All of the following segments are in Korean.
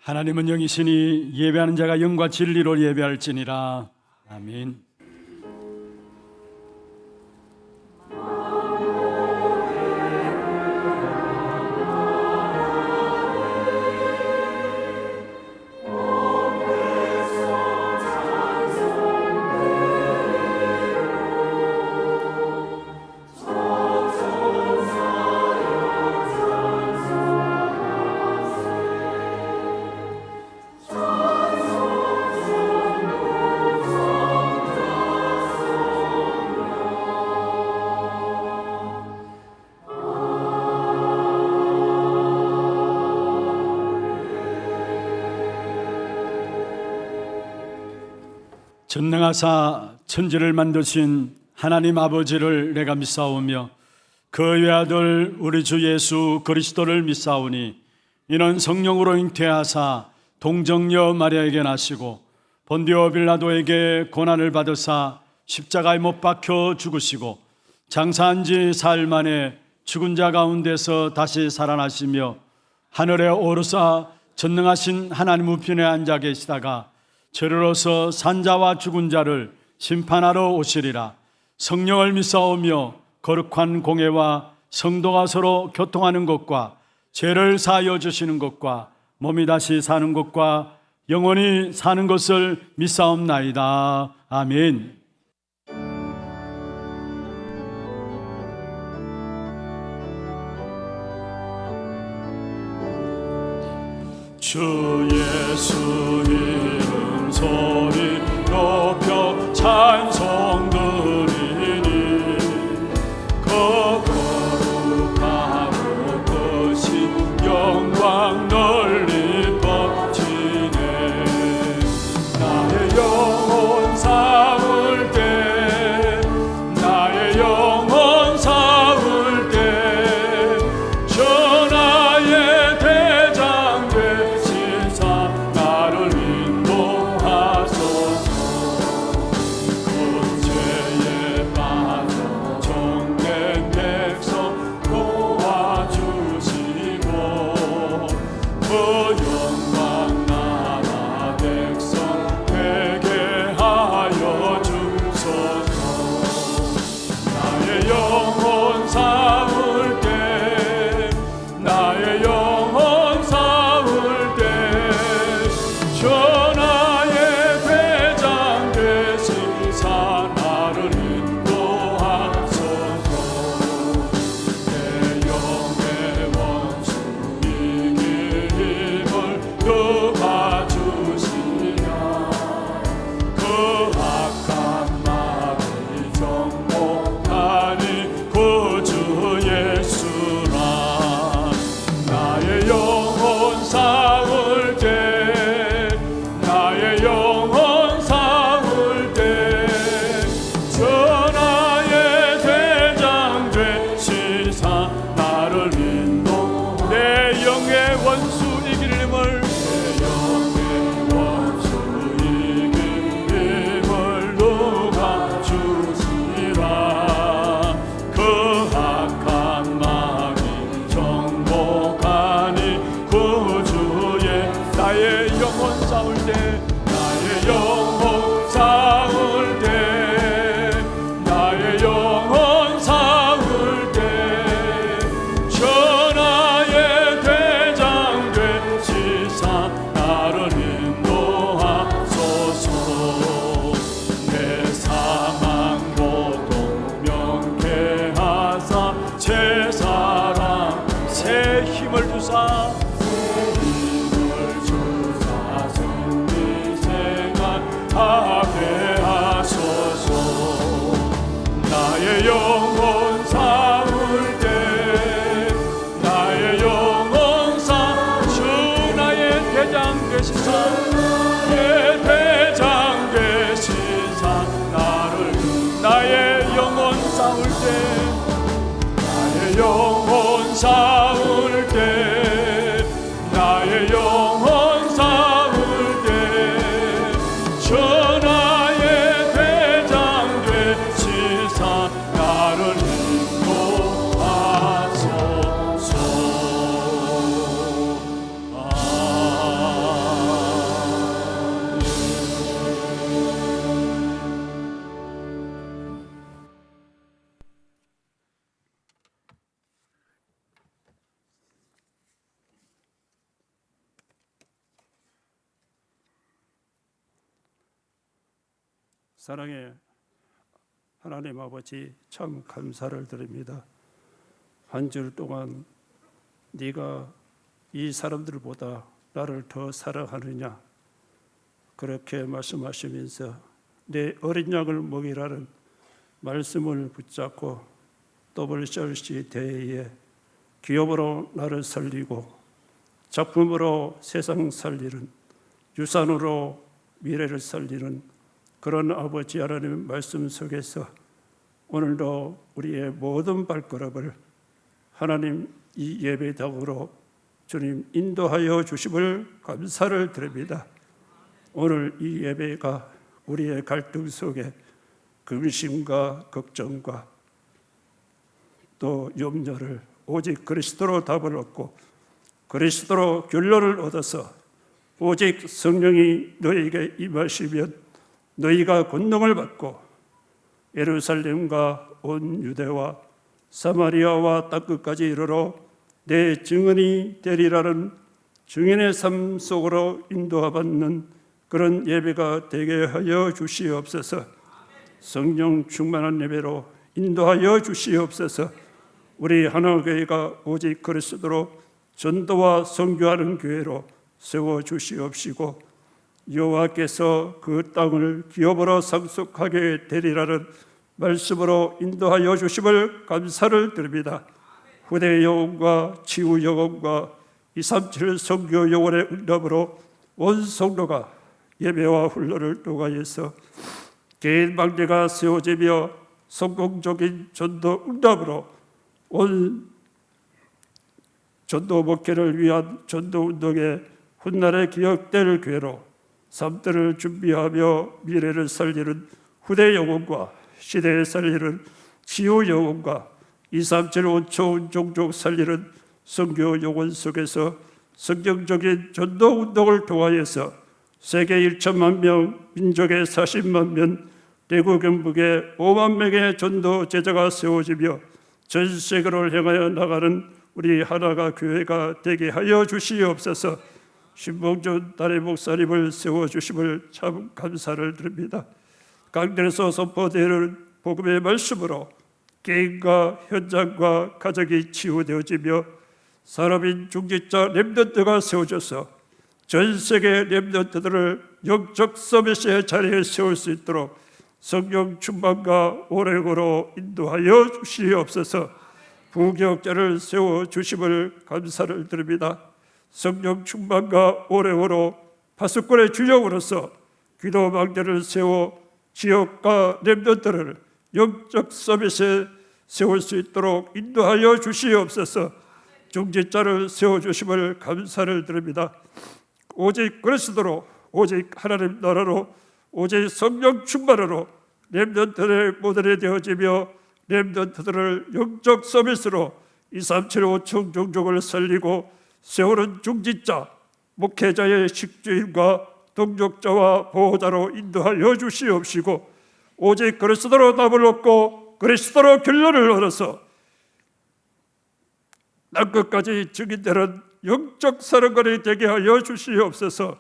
하나님은 영이시니 예배하는 자가 영과 진리로 예배할지니라. 아멘. 전능하사 천지를 만드신 하나님 아버지를 내가 믿사오며 그 외아들 우리 주 예수 그리스도를 믿사오니 이는 성령으로 잉태하사 동정녀 마리아에게 나시고 본디오 빌라도에게 고난을 받으사 십자가에 못 박혀 죽으시고 장사한 지 사흘 만에 죽은 자 가운데서 다시 살아나시며 하늘에 오르사 전능하신 하나님 우편에 앉아 계시다가 저리로서 산자와 죽은 자를 심판하러 오시리라. 성령을 믿사오며 거룩한 공회와 성도가 서로 교통하는 것과 죄를 사하여 주시는 것과 몸이 다시 사는 것과 영원히 사는 것을 믿사옵나이다. 아멘. 주 예수 이름 소리 높여 찬송 드리니 그 거룩하고 크신 영광 널리 뻗치네. 나의 영혼 사울 때 나의 영혼 사울 때 전하의 대장 되시사 나를 인도하소서. 그 죄에 빠져 정된 백성 도와주시고 그 영광 나라 백성 되게 하여 주소서. 나의 영혼 사울 때 나의 영혼 사울 때 전하의 대장 되시사 나를 인도하소서. 내 영의 원수 이길 힘을 누가 주시냐. 그 악한 마귀 정복하니 구주 예수라. 나의 영혼 사울 때 나의 영혼 사울 때 전하의 대장 되시사 나를 인도. 내 영의 원수 이길 힘을 내 영의 원수 이길 힘을 누가 주시라. 그 악한 마귀 정복하니 구주의 나의 영혼 싸울 때 나의 영혼 싸울 때 나의 영혼 싸울 때 전하의 대장 되시사 나를 인도하소서. 내 사망 고통 명쾌하사 제 사랑 새 힘을 주사 승리 생활하게 하소서. 나의 영혼 사울 때 나의 영혼 주 나의 대장 되시사 예 대장 되시사 나를 나의 영혼 싸울 때 나의 영혼 싸울 때 나의 영혼 싸울 때 전하의 대장 되시사 사랑의 하나님 아버지, 참 감사를 드립니다. 한 주 동안 네가 이 사람들보다 나를 더 사랑하느냐, 그렇게 말씀하시면서 내 어린 양을 먹이라는 말씀을 붙잡고 WCRC 대회에 기업으로 나를 살리고 작품으로 세상 살리는, 유산으로 미래를 살리는 그런 아버지 하나님 말씀 속에서 오늘도 우리의 모든 발걸음을 하나님 이 예배당으로 주님 인도하여 주심을 감사를 드립니다. 오늘 이 예배가 우리의 갈등 속에 근심과 걱정과 또 염려를 오직 그리스도로 답을 얻고 그리스도로 결론을 얻어서 오직 성령이 너희에게 임하시면 너희가 권능을 받고 예루살렘과 온 유대와 사마리아와 땅끝까지 이르러 내 증언이 되리라는 증인의 삶 속으로 인도받는 그런 예배가 되게 하여 주시옵소서. 성령 충만한 예배로 인도하여 주시옵소서. 우리 하나교회가 오직 그리스도로 전도와 선교하는 교회로 세워 주시옵시고 여호와께서 그 땅을 기업으로 상속하게 되리라는 말씀으로 인도하여 주심을 감사를 드립니다. 후대 영혼과 치유 영혼과 237 선교 영혼의 응답으로 온 성도가 예배와 훈련을 통하여서 개인 방대가 세워지며 성공적인 전도 응답으로 온 전도 목회를 위한 전도 운동의 훗날에 기억될 교회로 삶들을 준비하며 미래를 살리는 후대 영혼과 시대에 살리는 치유 영혼과 237 5초 종족 살리는 선교 영혼 속에서 성경적인 전도 운동을 통하여서 세계 1천만 명, 민족의 40만 명, 대구 경북의 5만 명의 전도 제자가 세워지며 전 세계를 향하여 나가는 우리 하나가 교회가 되게 하여 주시옵소서. 신봉준 담임 목사님을 세워주심을 참 감사를 드립니다. 강단에서 선포되는 복음의 말씀으로 개인과 현장과 가정이 치유되어지며 사람인 중직자 렘넌트가 세워져서 전 세계 렘넌트들을 영적 서비스의 자리에 세울 수 있도록 성령 충만과 오래고로 인도하여 주시옵소서. 부교육자를 세워주심을 감사를 드립니다. 성령 충만과 오래오로 파수꾼의 주역으로서 기도 망대를 세워 지역과 렘넌트를 영적 서비스에 세울 수 있도록 인도하여 주시옵소서. 중직자를 세워주심을 감사를 드립니다. 오직 그리스도로, 오직 하나님 나라로, 오직 성령 충만으로 렘넌트의 모델이 되어지며 렘넌트들을 영적 서비스로 237 5층 종족을 살리고 세우는 중직자, 목회자의 식주인과 동역자와 보호자로 인도하여 주시옵시고 오직 그리스도로 답을 얻고 그리스도로 결론을 얻어서 땅끝까지 증인되는 영적 사령관이 되게 하여 주시옵소서.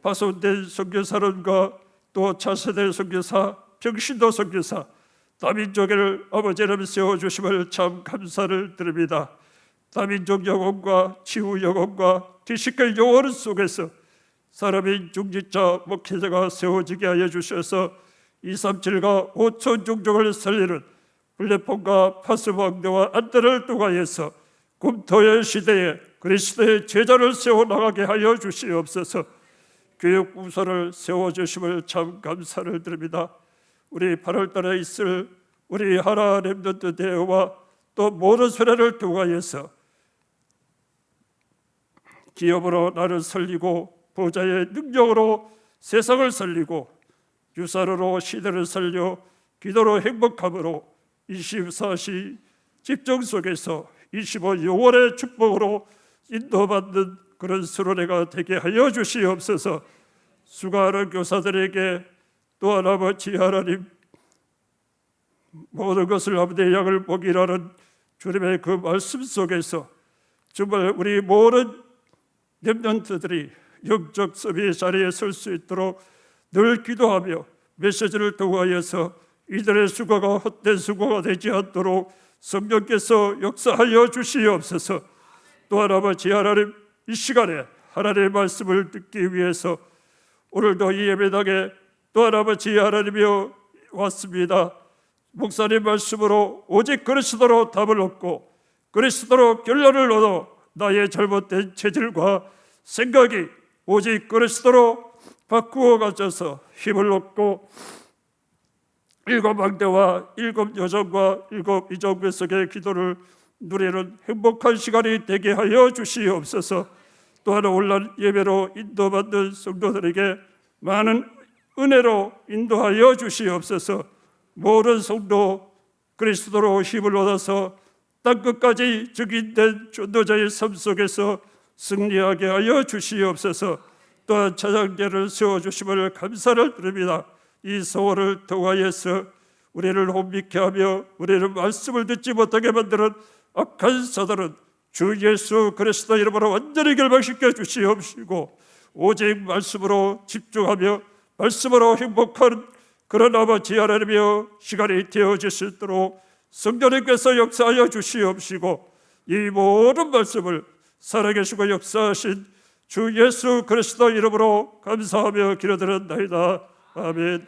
파손된 선교사론과 또 차세대 선교사, 평신도 선교사, 다민족을 아버지를 세워주심을 참 감사를 드립니다. 다민족 영혼과 치유 영혼과 기식의 영혼 속에서 사람의 중직자 목회자가 세워지게 하여 주셔서 237과 5천 종족을 살리는 플랫폼과 파스방대와 안대를 통하여서 금토의 시대에 그리스도의 제자를 세워나가게 하여 주시옵소서. 교육부서를 세워주심을 참 감사를 드립니다. 우리 8월 달에 있을 우리 하나 렘넌트 대회와 또 모든 수련을 통하여서 기업으로 나를 살리고 보좌의 능력으로 세상을 살리고 유산으로 시대를 살려 기도로 행복함으로 24시 집중 속에서 25 영원의 축복으로 인도받는 그런 수련회가 되게 하여 주시옵소서. 수고하는 교사들에게 또한 아버지 하나님 모든 것을 아버지의 양을 먹이라는 주님의 그 말씀 속에서 정말 우리 모든 렘넌트들이 영적 서비의 자리에 설 수 있도록 늘 기도하며 메시지를 통하여서 이들의 수고가 헛된 수고가 되지 않도록 성령께서 역사하여 주시옵소서. 또한 아버지 하나님, 이 시간에 하나님의 말씀을 듣기 위해서 오늘도 이 예배당에 또한 아버지 하나님이여 왔습니다. 목사님 말씀으로 오직 그리스도로 답을 얻고 그리스도로 결론을 얻어 나의 잘못된 체질과 생각이 오직 그리스도로 바꾸어 가져서 힘을 얻고 일곱 왕대와 일곱 여정과 일곱 이적 배석의 기도를 누리는 행복한 시간이 되게 하여 주시옵소서. 또한 온라인 예배로 인도받는 성도들에게 많은 은혜로 인도하여 주시옵소서. 모든 성도 그리스도로 힘을 얻어서 땅끝까지 증인된 전도자의 삶 속에서 승리하게 하여 주시옵소서. 또한 찬양대를 세워주심을 감사를 드립니다. 이 소원을 통하여서 우리를 혼미케 하며 우리는 말씀을 듣지 못하게 만드는 악한 사단은 주 예수 그리스도 이름으로 완전히 결박시켜 주시옵시고 오직 말씀으로 집중하며 말씀으로 행복한 그런 아버지 하나님이여 시간이 되어질 수 있도록 성령님께서 역사하여 주시옵시고 이 모든 말씀을 살아계시고 역사하신 주 예수 그리스도 이름으로 감사하며 기도드렸나이다. 아멘.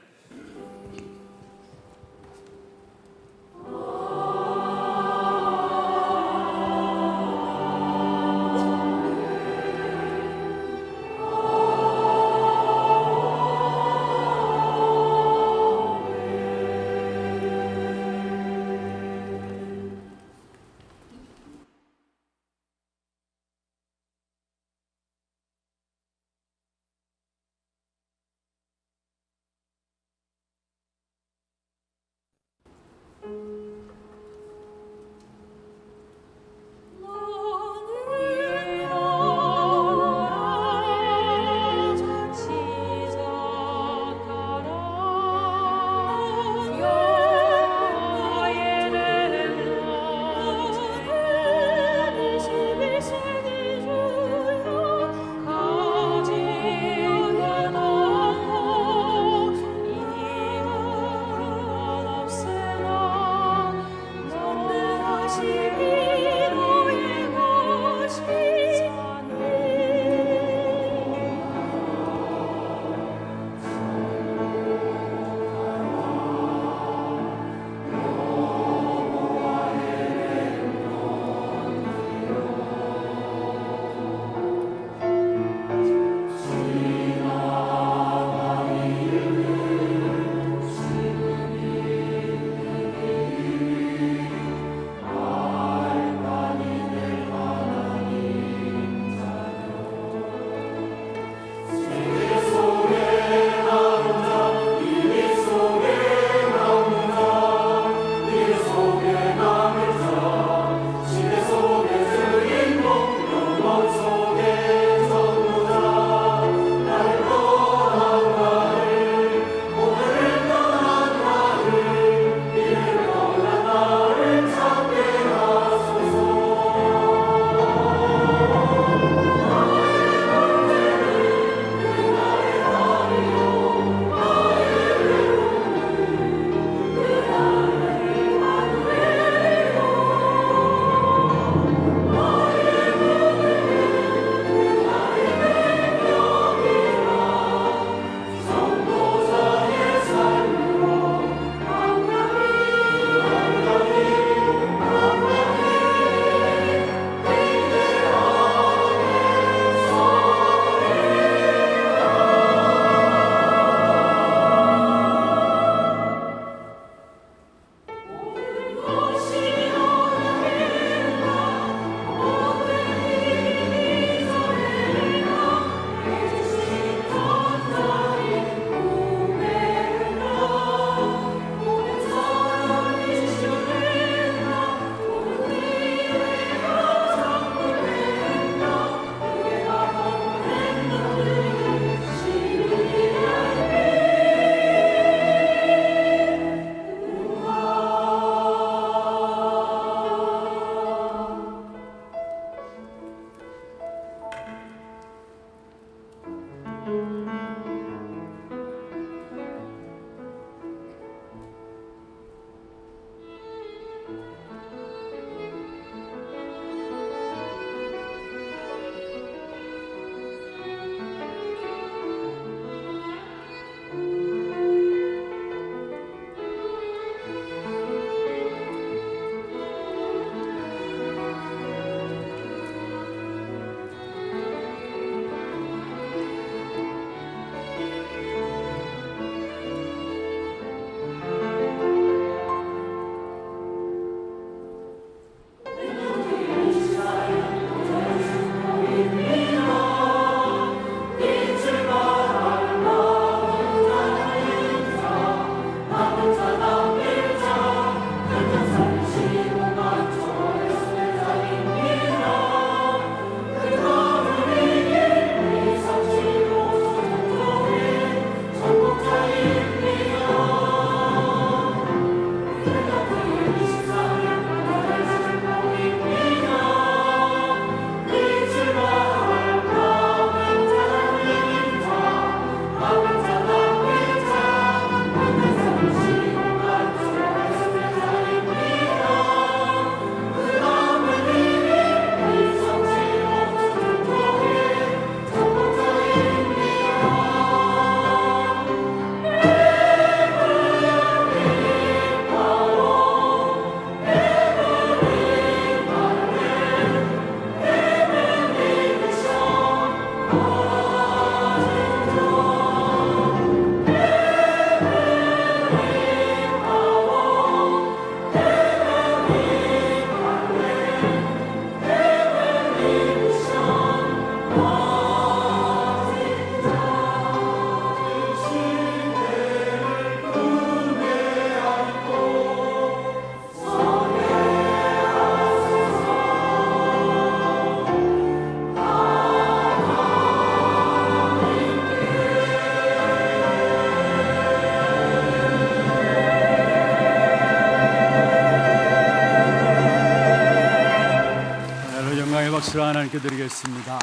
박수를 하나님께 드리겠습니다.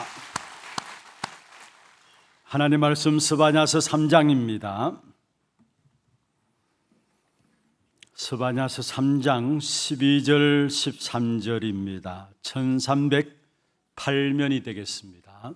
하나님 말씀 스바냐서 3장입니다. 스바냐서 3장 12절 13절입니다. 1308면이 되겠습니다.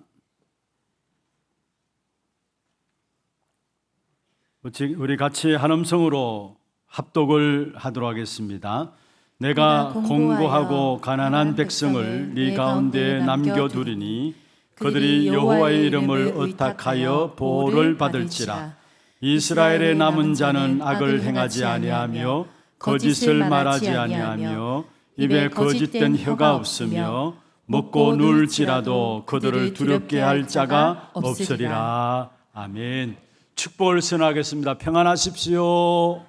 우리 같이 한 음성으로 합독을 하도록 하겠습니다. 내가 공고하고 가난한 백성을 네 가운데 남겨두리니 그들이 여호와의 이름을 의탁하여 보호를 받을지라. 이스라엘의 남은 자는 악을 행하지 아니하며 거짓을 말하지 아니하며 입에 거짓된 혀가 없으며 먹고 누울지라도 그들을 두렵게 할 자가 없으리라. 아멘. 축복을 선언하겠습니다. 평안하십시오.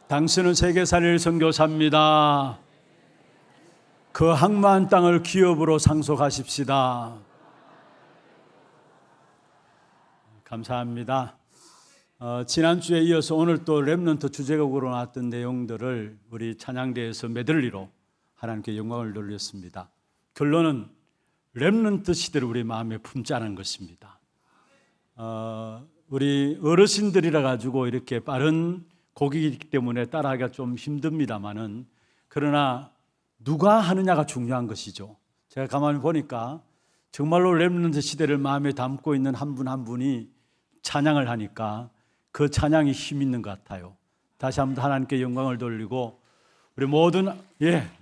당신은 세계살일 선교사입니다. 그 항만한 땅을 기업으로 상속하십시다. 감사합니다. 지난주에 이어서 오늘 또 렘넌트 주제곡으로 나왔던 내용들을 우리 찬양대에서 메들리로 하나님께 영광을 돌렸습니다. 결론은 렘넌트 시대를 우리 마음에 품자는 것입니다. 우리 어르신들이라 가지고 이렇게 빠른 곡이기 때문에 따라하기가 좀 힘듭니다만은, 그러나 누가 하느냐가 중요한 것이죠. 제가 가만히 보니까 정말로 렘넌트 시대를 마음에 담고 있는 한 분 한 분이 찬양을 하니까 그 찬양이 힘 있는 것 같아요. 다시 한번 하나님께 영광을 돌리고 우리 모든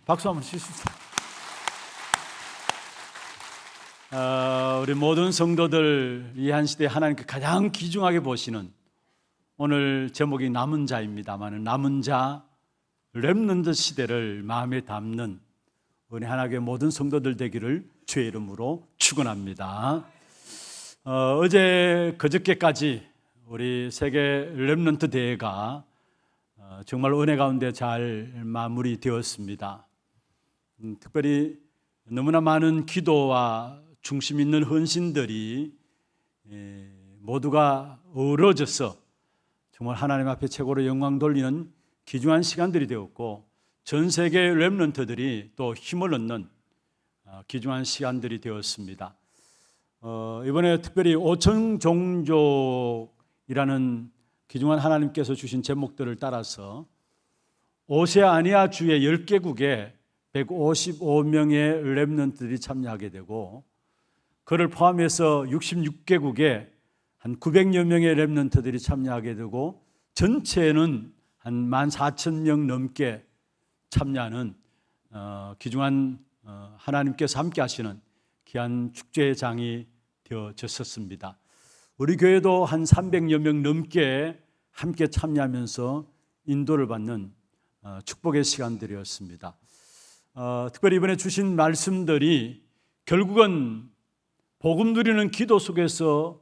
박수 한번 치십시오. 우리 모든 성도들 이 한 시대에 하나님께 가장 귀중하게 보시는, 오늘 제목이 남은 자입니다만 남은 자 렘넌트 시대를 마음에 담는 우리 하나님의 모든 성도들 되기를 주의 이름으로 축원합니다. 어제 그저께까지 우리 세계 렘넌트 대회가 정말 은혜 가운데 잘 마무리되었습니다. 특별히 너무나 많은 기도와 중심 있는 헌신들이 모두가 어우러져서 정말 하나님 앞에 최고로 영광 돌리는 귀중한 시간들이 되었고, 전 세계 렘넌트들이 또 힘을 얻는 귀중한 시간들이 되었습니다. 이번에 특별히 5천 종족이라는 귀중한 하나님께서 주신 제목들을 따라서 오세아니아 주의 10개국에 155명의 렘넌트들이 참여하게 되고, 그를 포함해서 66개국에 한 900여 명의 렘넌트들이 참여하게 되고, 전체는 한 14,000명 넘게 참여하는 귀중한 하나님께서 함께 하시는 귀한 축제의 장이 되어졌었습니다. 우리 교회도 한 300여 명 넘게 함께 참여하면서 인도를 받는 축복의 시간들이었습니다. 특별히 이번에 주신 말씀들이 결국은 복음 누리는 기도 속에서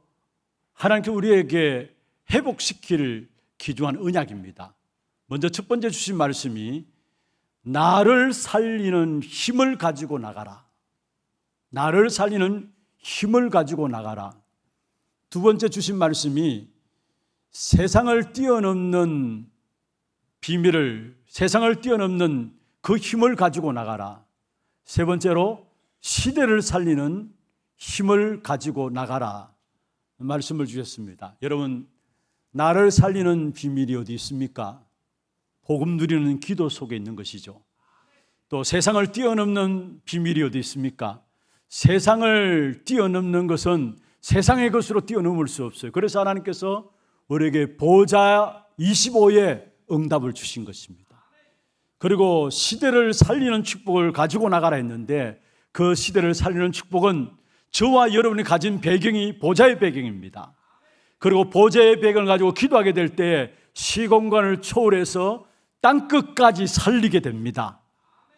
하나님께 우리에게 회복시킬 귀중한 언약입니다. 먼저 첫 번째 주신 말씀이 나를 살리는 힘을 가지고 나가라. 나를 살리는 힘을 가지고 나가라. 두 번째 주신 말씀이 세상을 뛰어넘는 비밀을, 세상을 뛰어넘는 그 힘을 가지고 나가라. 세 번째로 시대를 살리는 힘을 가지고 나가라 말씀을 주셨습니다. 여러분, 나를 살리는 비밀이 어디 있습니까? 복음 누리는 기도 속에 있는 것이죠. 또 세상을 뛰어넘는 비밀이 어디 있습니까? 세상을 뛰어넘는 것은 세상의 것으로 뛰어넘을 수 없어요. 그래서 하나님께서 우리에게 보좌 25의 응답을 주신 것입니다. 그리고 시대를 살리는 축복을 가지고 나가라 했는데 그 시대를 살리는 축복은 저와 여러분이 가진 배경이 보좌의 배경입니다. 그리고 보좌의 배경을 가지고 기도하게 될 때 시공간을 초월해서 땅끝까지 살리게 됩니다.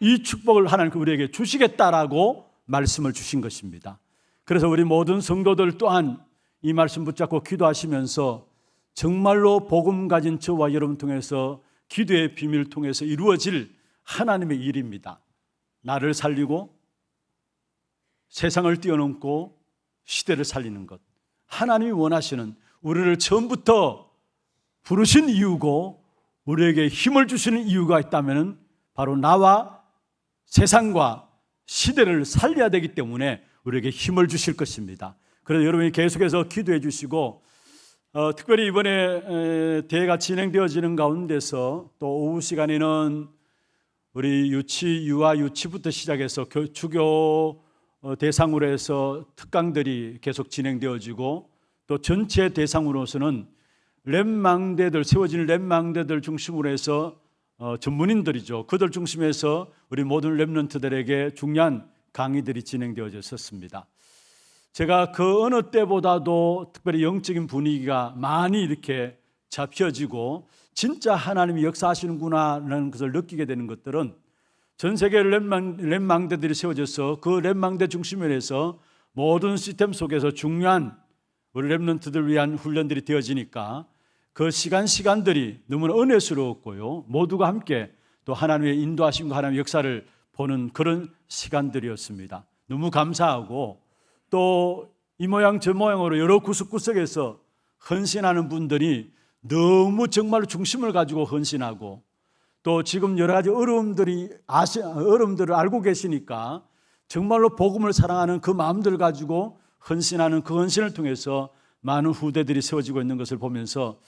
이 축복을 하나님께 우리에게 주시겠다라고 말씀을 주신 것입니다. 그래서 우리 모든 성도들 또한 이 말씀 붙잡고 기도하시면서 정말로 복음 가진 저와 여러분 통해서 기도의 비밀을 통해서 이루어질 하나님의 일입니다. 나를 살리고 세상을 뛰어넘고 시대를 살리는 것, 하나님이 원하시는, 우리를 처음부터 부르신 이유고 우리에게 힘을 주시는 이유가 있다면 바로 나와 세상과 시대를 살려야 되기 때문에 우리에게 힘을 주실 것입니다. 그래서 여러분이 계속해서 기도해 주시고 특별히 이번에 대회가 진행되어지는 가운데서 또 오후 시간에는 우리 유아 유치부터 시작해서 주교 대상으로 해서 특강들이 계속 진행되어지고 또 전체 대상으로서는 랩망대들, 세워지는 랩망대들 중심으로 해서 전문인들이죠. 그들 중심에서 우리 모든 랩런트들에게 중요한 강의들이 진행되어졌었습니다. 제가 그 어느 때보다도 특별히 영적인 분위기가 많이 이렇게 잡혀지고 진짜 하나님이 역사하시는구나라는 것을 느끼게 되는 것들은 전 세계 랩망대들이 세워져서 그 랩망대 중심으로 해서 모든 시스템 속에서 중요한 우리 랩런트들 위한 훈련들이 되어지니까 그 시간들이 너무나 은혜스러웠고요. 모두가 함께 또 하나님의 인도하심과 하나님의 역사를 보는 그런 시간들이었습니다. 너무 감사하고 또 이 모양 저 모양으로 여러 구석구석에서 헌신하는 분들이 너무 정말로 중심을 가지고 헌신하고 또 지금 여러 가지 어려움들을 알고 계시니까 정말로 복음을 사랑하는 그 마음들 가지고 헌신하는 그 헌신을 통해서 많은 후대들이 세워지고 있는 것을 보면서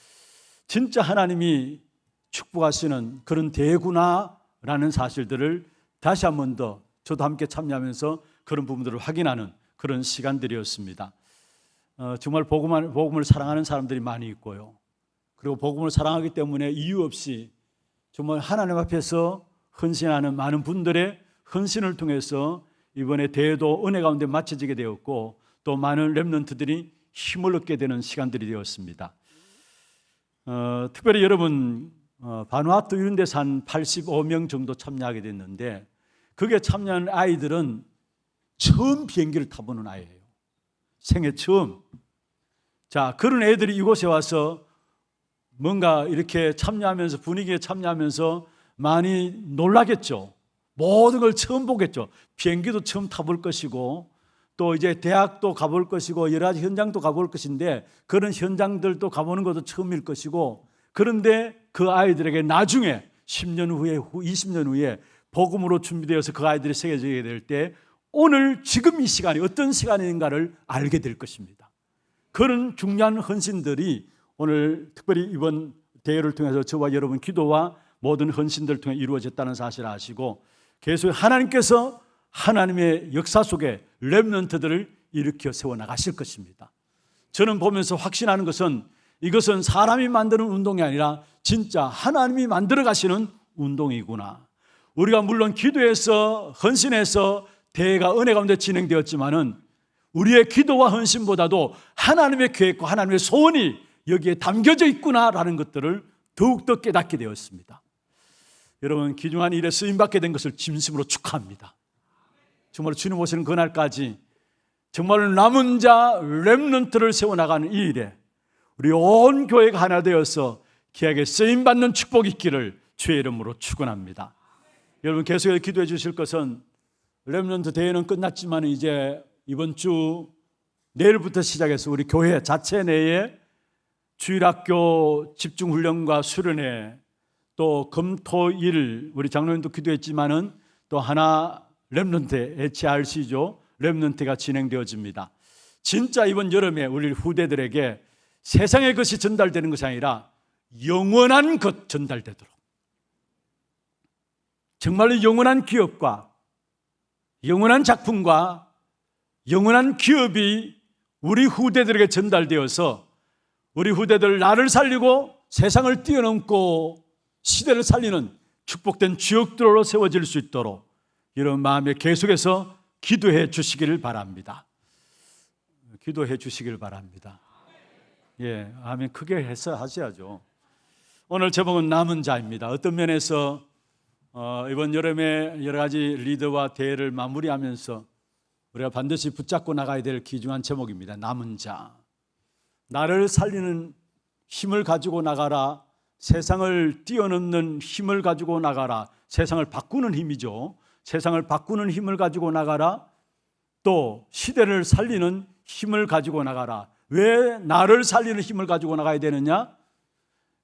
진짜 하나님이 축복하시는 그런 대구나라는 사실들을 다시 한 번 더 저도 함께 참여하면서 그런 부분들을 확인하는 그런 시간들이었습니다. 정말 복음을 사랑하는 사람들이 많이 있고요. 그리고 복음을 사랑하기 때문에 이유 없이 정말 하나님 앞에서 헌신하는 많은 분들의 헌신을 통해서 이번에 대회도 은혜 가운데 마쳐지게 되었고 또 많은 랩런트들이 힘을 얻게 되는 시간들이 되었습니다. 특별히 여러분 바누아투 이런 데서 한 85명 정도 참여하게 됐는데 거기에 참여하는 아이들은 처음 비행기를 타보는 아이예요. 생애 처음. 자, 그런 애들이 이곳에 와서 뭔가 이렇게 참여하면서 분위기에 참여하면서 많이 놀라겠죠. 모든 걸 처음 보겠죠. 비행기도 처음 타볼 것이고 또 이제 대학도 가볼 것이고 여러 가지 현장도 가볼 것인데 그런 현장들도 가보는 것도 처음일 것이고 그런데 그 아이들에게 나중에 10년 후에 20년 후에 복음으로 준비되어서 그 아이들이 새겨지게 될 때 오늘 지금 이 시간이 어떤 시간인가를 알게 될 것입니다. 그런 중요한 헌신들이 오늘 특별히 이번 대회를 통해서 저와 여러분 기도와 모든 헌신들을 통해 이루어졌다는 사실을 아시고 계속 하나님께서 하나님의 역사 속에 렘넌트들을 일으켜 세워나가실 것입니다. 저는 보면서 확신하는 것은 이것은 사람이 만드는 운동이 아니라 진짜 하나님이 만들어 가시는 운동이구나. 우리가 물론 기도해서 헌신해서 대회가 은혜 가운데 진행되었지만은 우리의 기도와 헌신보다도 하나님의 계획과 하나님의 소원이 여기에 담겨져 있구나라는 것들을 더욱더 깨닫게 되었습니다. 여러분 귀중한 일에 쓰임받게 된 것을 진심으로 축하합니다. 정말 주님 오시는 그날까지 정말 남은 자 렘넌트를 세워나가는 이 일에 우리 온 교회가 하나 되어서 귀하게 쓰임받는 축복이 있기를 주의 이름으로 축원합니다. 여러분 계속해서 기도해 주실 것은 렘넌트 대회는 끝났지만 이제 이번 주 내일부터 시작해서 우리 교회 자체 내에 주일학교 집중훈련과 수련회 또 금토일 우리 장로님도 기도했지만은 또 하나 렘넌트 HRC죠. 렘넌트가 진행되어집니다. 진짜 이번 여름에 우리 후대들에게 세상의 것이 전달되는 것이 아니라 영원한 것 전달되도록 정말로 영원한 기업과 영원한 작품과 영원한 기업이 우리 후대들에게 전달되어서 우리 후대들 나를 살리고 세상을 뛰어넘고 시대를 살리는 축복된 주역들로 세워질 수 있도록 이런 마음에 계속해서 기도해 주시기를 바랍니다. 기도해 주시기를 바랍니다. 예, 아멘. 크게 해서 하셔야죠. 오늘 제목은 남은 자입니다. 어떤 면에서 이번 여름에 여러 가지 리더와 대회를 마무리하면서 우리가 반드시 붙잡고 나가야 될 귀중한 제목입니다. 남은 자. 나를 살리는 힘을 가지고 나가라. 세상을 뛰어넘는 힘을 가지고 나가라. 세상을 바꾸는 힘이죠. 세상을 바꾸는 힘을 가지고 나가라. 또 시대를 살리는 힘을 가지고 나가라. 왜 나를 살리는 힘을 가지고 나가야 되느냐?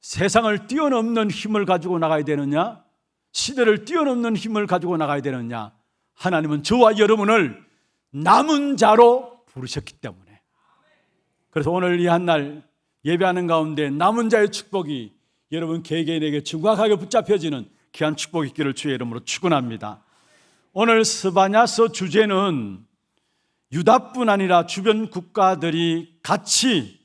세상을 뛰어넘는 힘을 가지고 나가야 되느냐? 시대를 뛰어넘는 힘을 가지고 나가야 되느냐? 하나님은 저와 여러분을 남은 자로 부르셨기 때문에. 그래서 오늘 이 한날 예배하는 가운데 남은 자의 축복이 여러분 개개인에게 정확하게 붙잡혀지는 귀한 축복이 있기를 주의 이름으로 축원합니다. 오늘 스바냐서 주제는 유다뿐 아니라 주변 국가들이 같이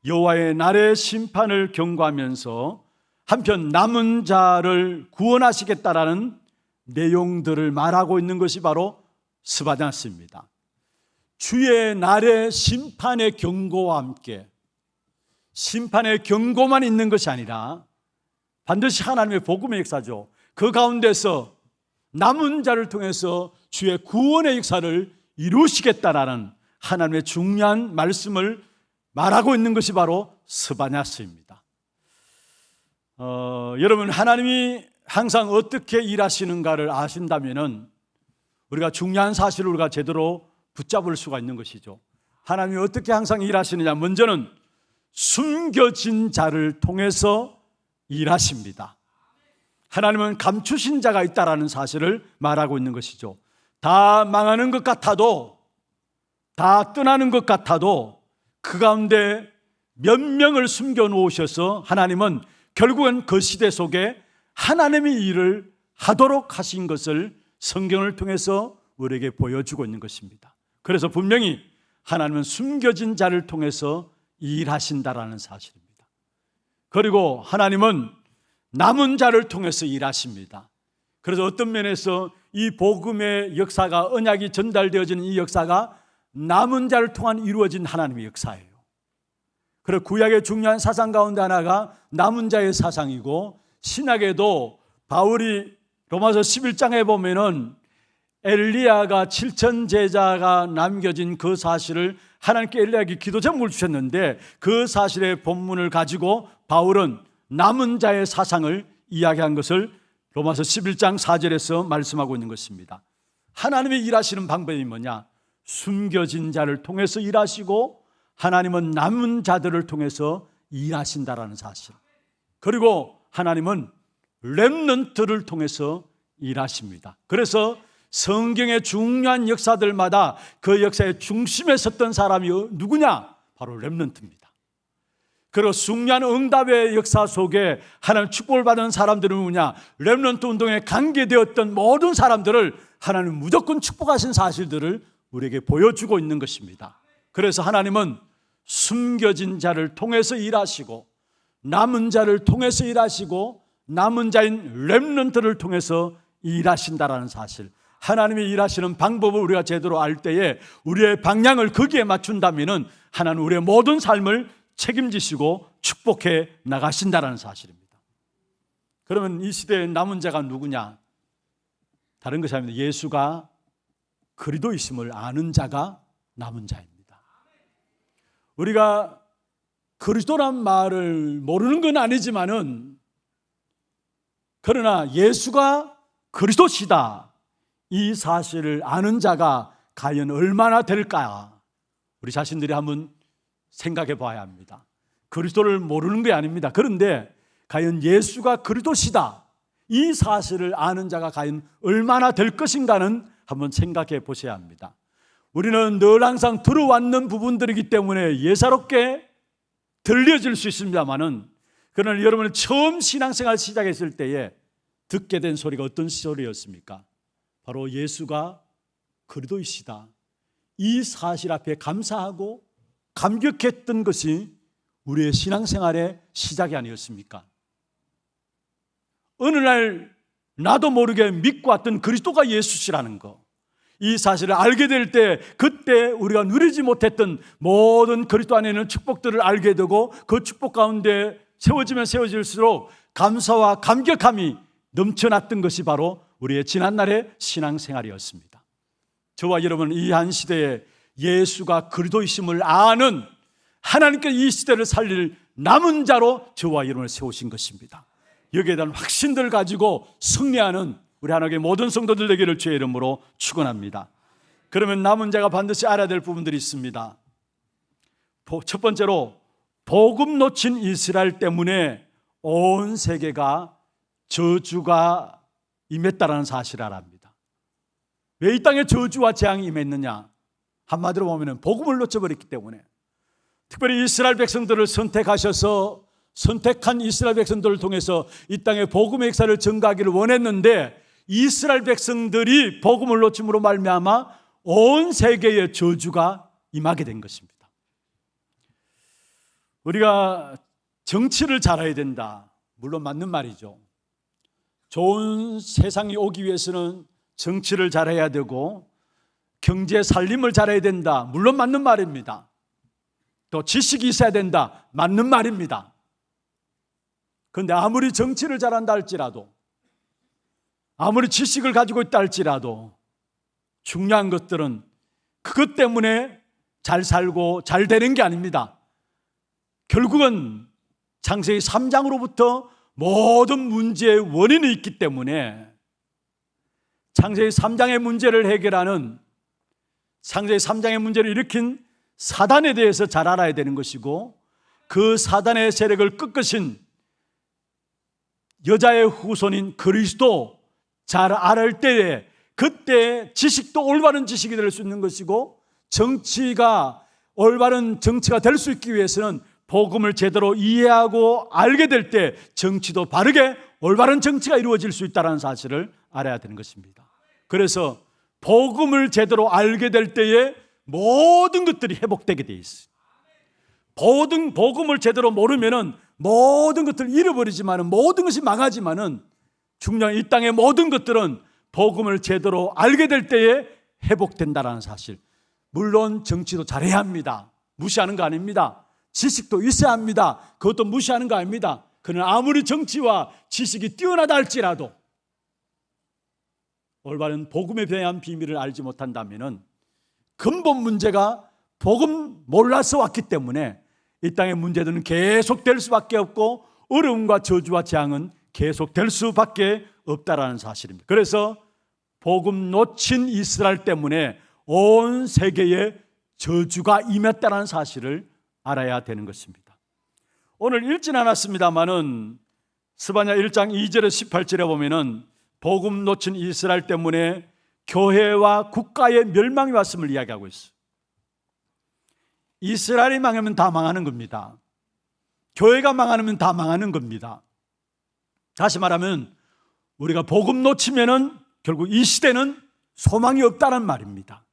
여호와의 날의 심판을 경고하면서 한편 남은 자를 구원하시겠다라는 내용들을 말하고 있는 것이 바로 스바냐서입니다. 주의 날의 심판의 경고와 함께 심판의 경고만 있는 것이 아니라 반드시 하나님의 복음의 역사죠. 그 가운데서 남은 자를 통해서 주의 구원의 역사를 이루시겠다라는 하나님의 중요한 말씀을 말하고 있는 것이 바로 스바냐서입니다. 여러분, 하나님이 항상 어떻게 일하시는가를 아신다면은 우리가 중요한 사실을 우리가 제대로 붙잡을 수가 있는 것이죠. 하나님이 어떻게 항상 일하시느냐? 먼저는 숨겨진 자를 통해서 일하십니다. 하나님은 감추신 자가 있다라는 사실을 말하고 있는 것이죠. 다 망하는 것 같아도, 다 떠나는 것 같아도 그 가운데 몇 명을 숨겨 놓으셔서 하나님은 결국은 그 시대 속에 하나님의 일을 하도록 하신 것을 성경을 통해서 우리에게 보여주고 있는 것입니다. 그래서 분명히 하나님은 숨겨진 자를 통해서 일하신다라는 사실입니다. 그리고 하나님은 남은 자를 통해서 일하십니다. 그래서 어떤 면에서 이 복음의 역사가, 언약이 전달되어지는 이 역사가 남은 자를 통한 이루어진 하나님의 역사예요. 그리고 구약의 중요한 사상 가운데 하나가 남은 자의 사상이고, 신약에도 바울이 로마서 11장에 보면은 엘리야가 7천 제자가 남겨진 그 사실을 하나님께 엘리야에게 기도 제목을 주셨는데, 그 사실의 본문을 가지고 바울은 남은 자의 사상을 이야기한 것을 로마서 11장 4절에서 말씀하고 있는 것입니다. 하나님의 일하시는 방법이 뭐냐? 숨겨진 자를 통해서 일하시고, 하나님은 남은 자들을 통해서 일하신다라는 사실. 그리고 하나님은 렘넌트를 통해서 일하십니다. 그래서 성경의 중요한 역사들마다 그 역사의 중심에 섰던 사람이 누구냐? 바로 렘넌트입니다. 그리고 중요한 응답의 역사 속에 하나님 축복을 받은 사람들은 누구냐? 렘넌트 운동에 관계되었던 모든 사람들을 하나님 무조건 축복하신 사실들을 우리에게 보여주고 있는 것입니다. 그래서 하나님은 숨겨진 자를 통해서 일하시고, 남은 자를 통해서 일하시고, 남은 자인 렘넌트를 통해서 일하신다라는 사실, 하나님이 일하시는 방법을 우리가 제대로 알 때에 우리의 방향을 거기에 맞춘다면 하나님 우리의 모든 삶을 책임지시고 축복해 나가신다라는 사실입니다. 그러면 이 시대의 남은 자가 누구냐? 다른 것이 아닙니다. 예수가 그리스도이심을 아는 자가 남은 자입니다. 우리가 그리스도란 말을 모르는 건 아니지만은, 그러나 예수가 그리스도시다, 이 사실을 아는 자가 과연 얼마나 될까? 우리 자신들이 한번 생각해 봐야 합니다. 그리스도를 모르는 게 아닙니다. 그런데 과연 예수가 그리스도시다, 이 사실을 아는 자가 과연 얼마나 될 것인가는 한번 생각해 보셔야 합니다. 우리는 늘 항상 들어왔는 부분들이기 때문에 예사롭게 들려질 수 있습니다만은, 그러나 여러분이 처음 신앙생활 시작했을 때에 듣게 된 소리가 어떤 소리였습니까? 바로 예수가 그리스도이시다, 이 사실 앞에 감사하고 감격했던 것이 우리의 신앙생활의 시작이 아니었습니까? 어느 날 나도 모르게 믿고 왔던 그리스도가 예수시라는 거, 이 사실을 알게 될 때 그때 우리가 누리지 못했던 모든 그리스도 안에 있는 축복들을 알게 되고 그 축복 가운데 세워지면 세워질수록 감사와 감격함이 넘쳐났던 것이 바로 우리의 지난날의 신앙생활이었습니다. 저와 여러분은 이 한 시대에 예수가 그리스도이심을 아는 하나님께 이 시대를 살릴 남은 자로 저와 여러분을 세우신 것입니다. 여기에 대한 확신들을 가지고 승리하는 우리 하나님의 모든 성도들 되기를 주의 이름으로 축원합니다. 그러면 남은 자가 반드시 알아야 될 부분들이 있습니다. 첫 번째로 복음 놓친 이스라엘 때문에 온 세계가 저주가 임했다라는 사실을 알아합니다. 왜 이 땅에 저주와 재앙이 임했느냐? 한마디로 보면 복음을 놓쳐버렸기 때문에. 특별히 이스라엘 백성들을 선택하셔서 선택한 이스라엘 백성들을 통해서 이 땅에 복음의 역사를 전가하기를 원했는데 이스라엘 백성들이 복음을 놓침으로 말미암아 온 세계에 저주가 임하게 된 것입니다. 우리가 정치를 잘해야 된다, 물론 맞는 말이죠. 좋은 세상이 오기 위해서는 정치를 잘해야 되고 경제 살림을 잘해야 된다, 물론 맞는 말입니다. 또 지식이 있어야 된다, 맞는 말입니다. 그런데 아무리 정치를 잘한다 할지라도, 아무리 지식을 가지고 있다 할지라도 중요한 것들은 그것 때문에 잘 살고 잘 되는 게 아닙니다. 결국은 창세기 3장으로부터 모든 문제의 원인이 있기 때문에 창세기 3장의 문제를 해결하는, 창세기 3장의 문제를 일으킨 사단에 대해서 잘 알아야 되는 것이고, 그 사단의 세력을 꺾으신 여자의 후손인 그리스도 잘 알을 때에 그때 지식도 올바른 지식이 될 수 있는 것이고, 정치가 올바른 정치가 될 수 있기 위해서는 복음을 제대로 이해하고 알게 될 때 정치도 바르게 올바른 정치가 이루어질 수 있다는 사실을 알아야 되는 것입니다. 그래서 복음을 제대로 알게 될 때에 모든 것들이 회복되게 돼 있어요. 복음을 제대로 모르면은 모든 것들을 잃어버리지만은, 모든 것이 망하지만은, 중요한 이 땅의 모든 것들은 복음을 제대로 알게 될 때에 회복된다는 사실. 물론 정치도 잘해야 합니다. 무시하는 거 아닙니다. 지식도 있어야 합니다. 그것도 무시하는 거 아닙니다. 그러나 아무리 정치와 지식이 뛰어나다 할지라도 올바른 복음에 대한 비밀을 알지 못한다면은 근본 문제가 복음 몰라서 왔기 때문에 이 땅의 문제들은 계속될 수밖에 없고 어려움과 저주와 재앙은 계속될 수밖에 없다라는 사실입니다. 그래서 복음 놓친 이스라엘 때문에 온 세계에 저주가 임했다는 사실을 알아야 되는 것입니다. 오늘 읽진 않았습니다만은 스바냐 1장 2절에서 18절에 보면은 복음 놓친 이스라엘 때문에 교회와 국가의 멸망이 왔음을 이야기하고 있어요. 이스라엘이 망하면 다 망하는 겁니다. 교회가 망하면 다 망하는 겁니다. 다시 말하면 우리가 복음 놓치면은 결국 이 시대는 소망이 없다는 말입니다.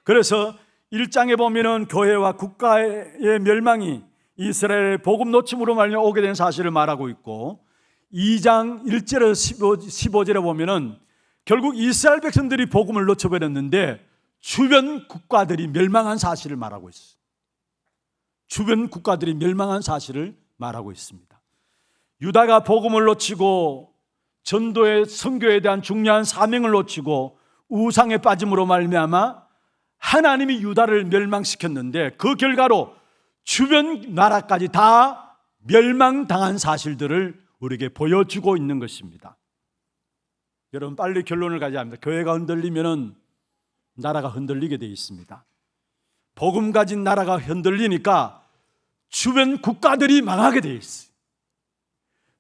그래서 1장에 보면은 교회와 국가의 멸망이 이스라엘의 복음 놓침으로 말미암아 오게 된 사실을 말하고 있고, 2장 1절에서 15절에 보면은 결국 이스라엘 백성들이 복음을 놓쳐버렸는데 주변 국가들이 멸망한 사실을 말하고 있어요. 주변 국가들이 멸망한 사실을 말하고 있습니다. 유다가 복음을 놓치고 전도의 선교에 대한 중요한 사명을 놓치고 우상에 빠짐으로 말미암아 하나님이 유다를 멸망시켰는데 그 결과로 주변 나라까지 다 멸망당한 사실들을 우리에게 보여주고 있는 것입니다. 여러분 빨리 결론을 가져야 합니다. 교회가 흔들리면 나라가 흔들리게 되어 있습니다. 복음 가진 나라가 흔들리니까 주변 국가들이 망하게 되어 있어요.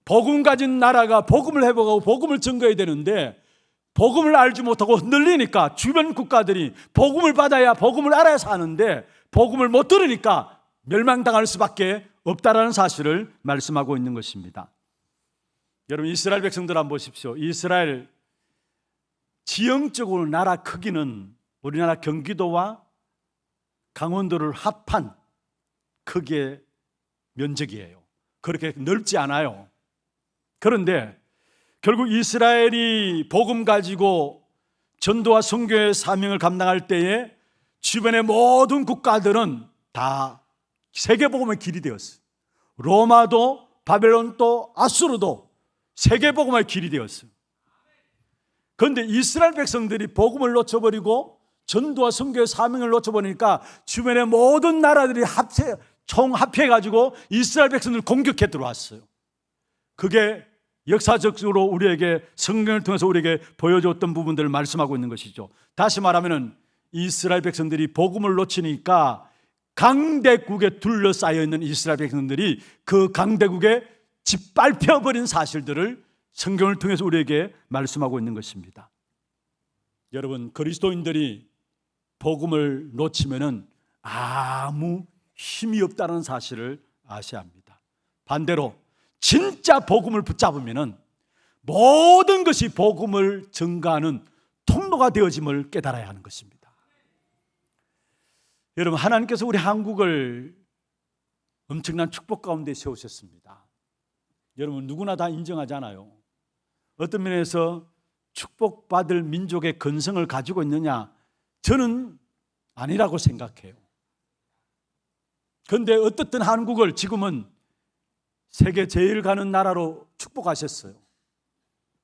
복음 가진 나라가 복음을 회복하고 복음을 증거해야 되는데 복음을 알지 못하고 흔들리니까 주변 국가들이 복음을 받아야 복음을 알아야 사는데 복음을 못 들으니까 멸망당할 수밖에 없다라는 사실을 말씀하고 있는 것입니다. 여러분 이스라엘 백성들 한번 보십시오. 이스라엘 지형적으로 나라 크기는 우리나라 경기도와 강원도를 합한 크기의 면적이에요. 그렇게 넓지 않아요. 그런데 결국 이스라엘이 복음 가지고 전도와 선교의 사명을 감당할 때에 주변의 모든 국가들은 다 세계복음의 길이 되었어요. 로마도 바벨론도 아수르도 세계복음의 길이 되었어요. 그런데 이스라엘 백성들이 복음을 놓쳐버리고 전도와 선교의 사명을 놓쳐버리니까 주변의 모든 나라들이 총합해가지고 이스라엘 백성들을 공격해 들어왔어요. 그게 역사적으로 우리에게 성경을 통해서 우리에게 보여줬던 부분들을 말씀하고 있는 것이죠. 다시 말하면 이스라엘 백성들이 복음을 놓치니까 강대국에 둘러싸여 있는 이스라엘 백성들이 그 강대국에 짓밟혀버린 사실들을 성경을 통해서 우리에게 말씀하고 있는 것입니다. 여러분, 그리스도인들이 복음을 놓치면은 아무 힘이 없다는 사실을 아셔야 합니다. 반대로 진짜 복음을 붙잡으면은 모든 것이 복음을 증가하는 통로가 되어짐을 깨달아야 하는 것입니다. 여러분, 하나님께서 우리 한국을 엄청난 축복 가운데 세우셨습니다. 여러분, 누구나 다 인정하잖아요. 어떤 면에서 축복받을 민족의 근성을 가지고 있느냐? 저는 아니라고 생각해요. 그런데 어떻든 한국을 지금은 세계 제일 가는 나라로 축복하셨어요.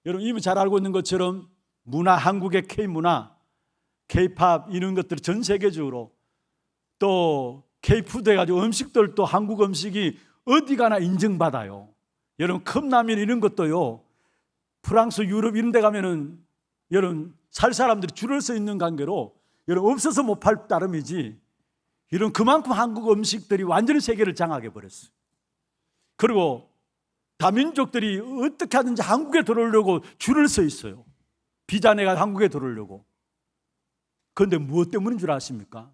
여러분, 이미 잘 알고 있는 것처럼 문화, 한국의 K문화, K팝 이런 것들이 전 세계적으로 또 K푸드 해가지고 음식들도 한국 음식이 어디 가나 인정받아요. 여러분, 컵라면 이런 것도요, 프랑스, 유럽 이런 데 가면은 여러분 살 사람들이 줄을 서 있는 관계로 여러분 없어서 못 팔 따름이지, 이런 그만큼 한국 음식들이 완전히 세계를 장악해 버렸어요. 그리고 다민족들이 어떻게 하든지 한국에 들어오려고 줄을 서 있어요. 비자 내가 한국에 들어오려고. 그런데 무엇 때문인 줄 아십니까?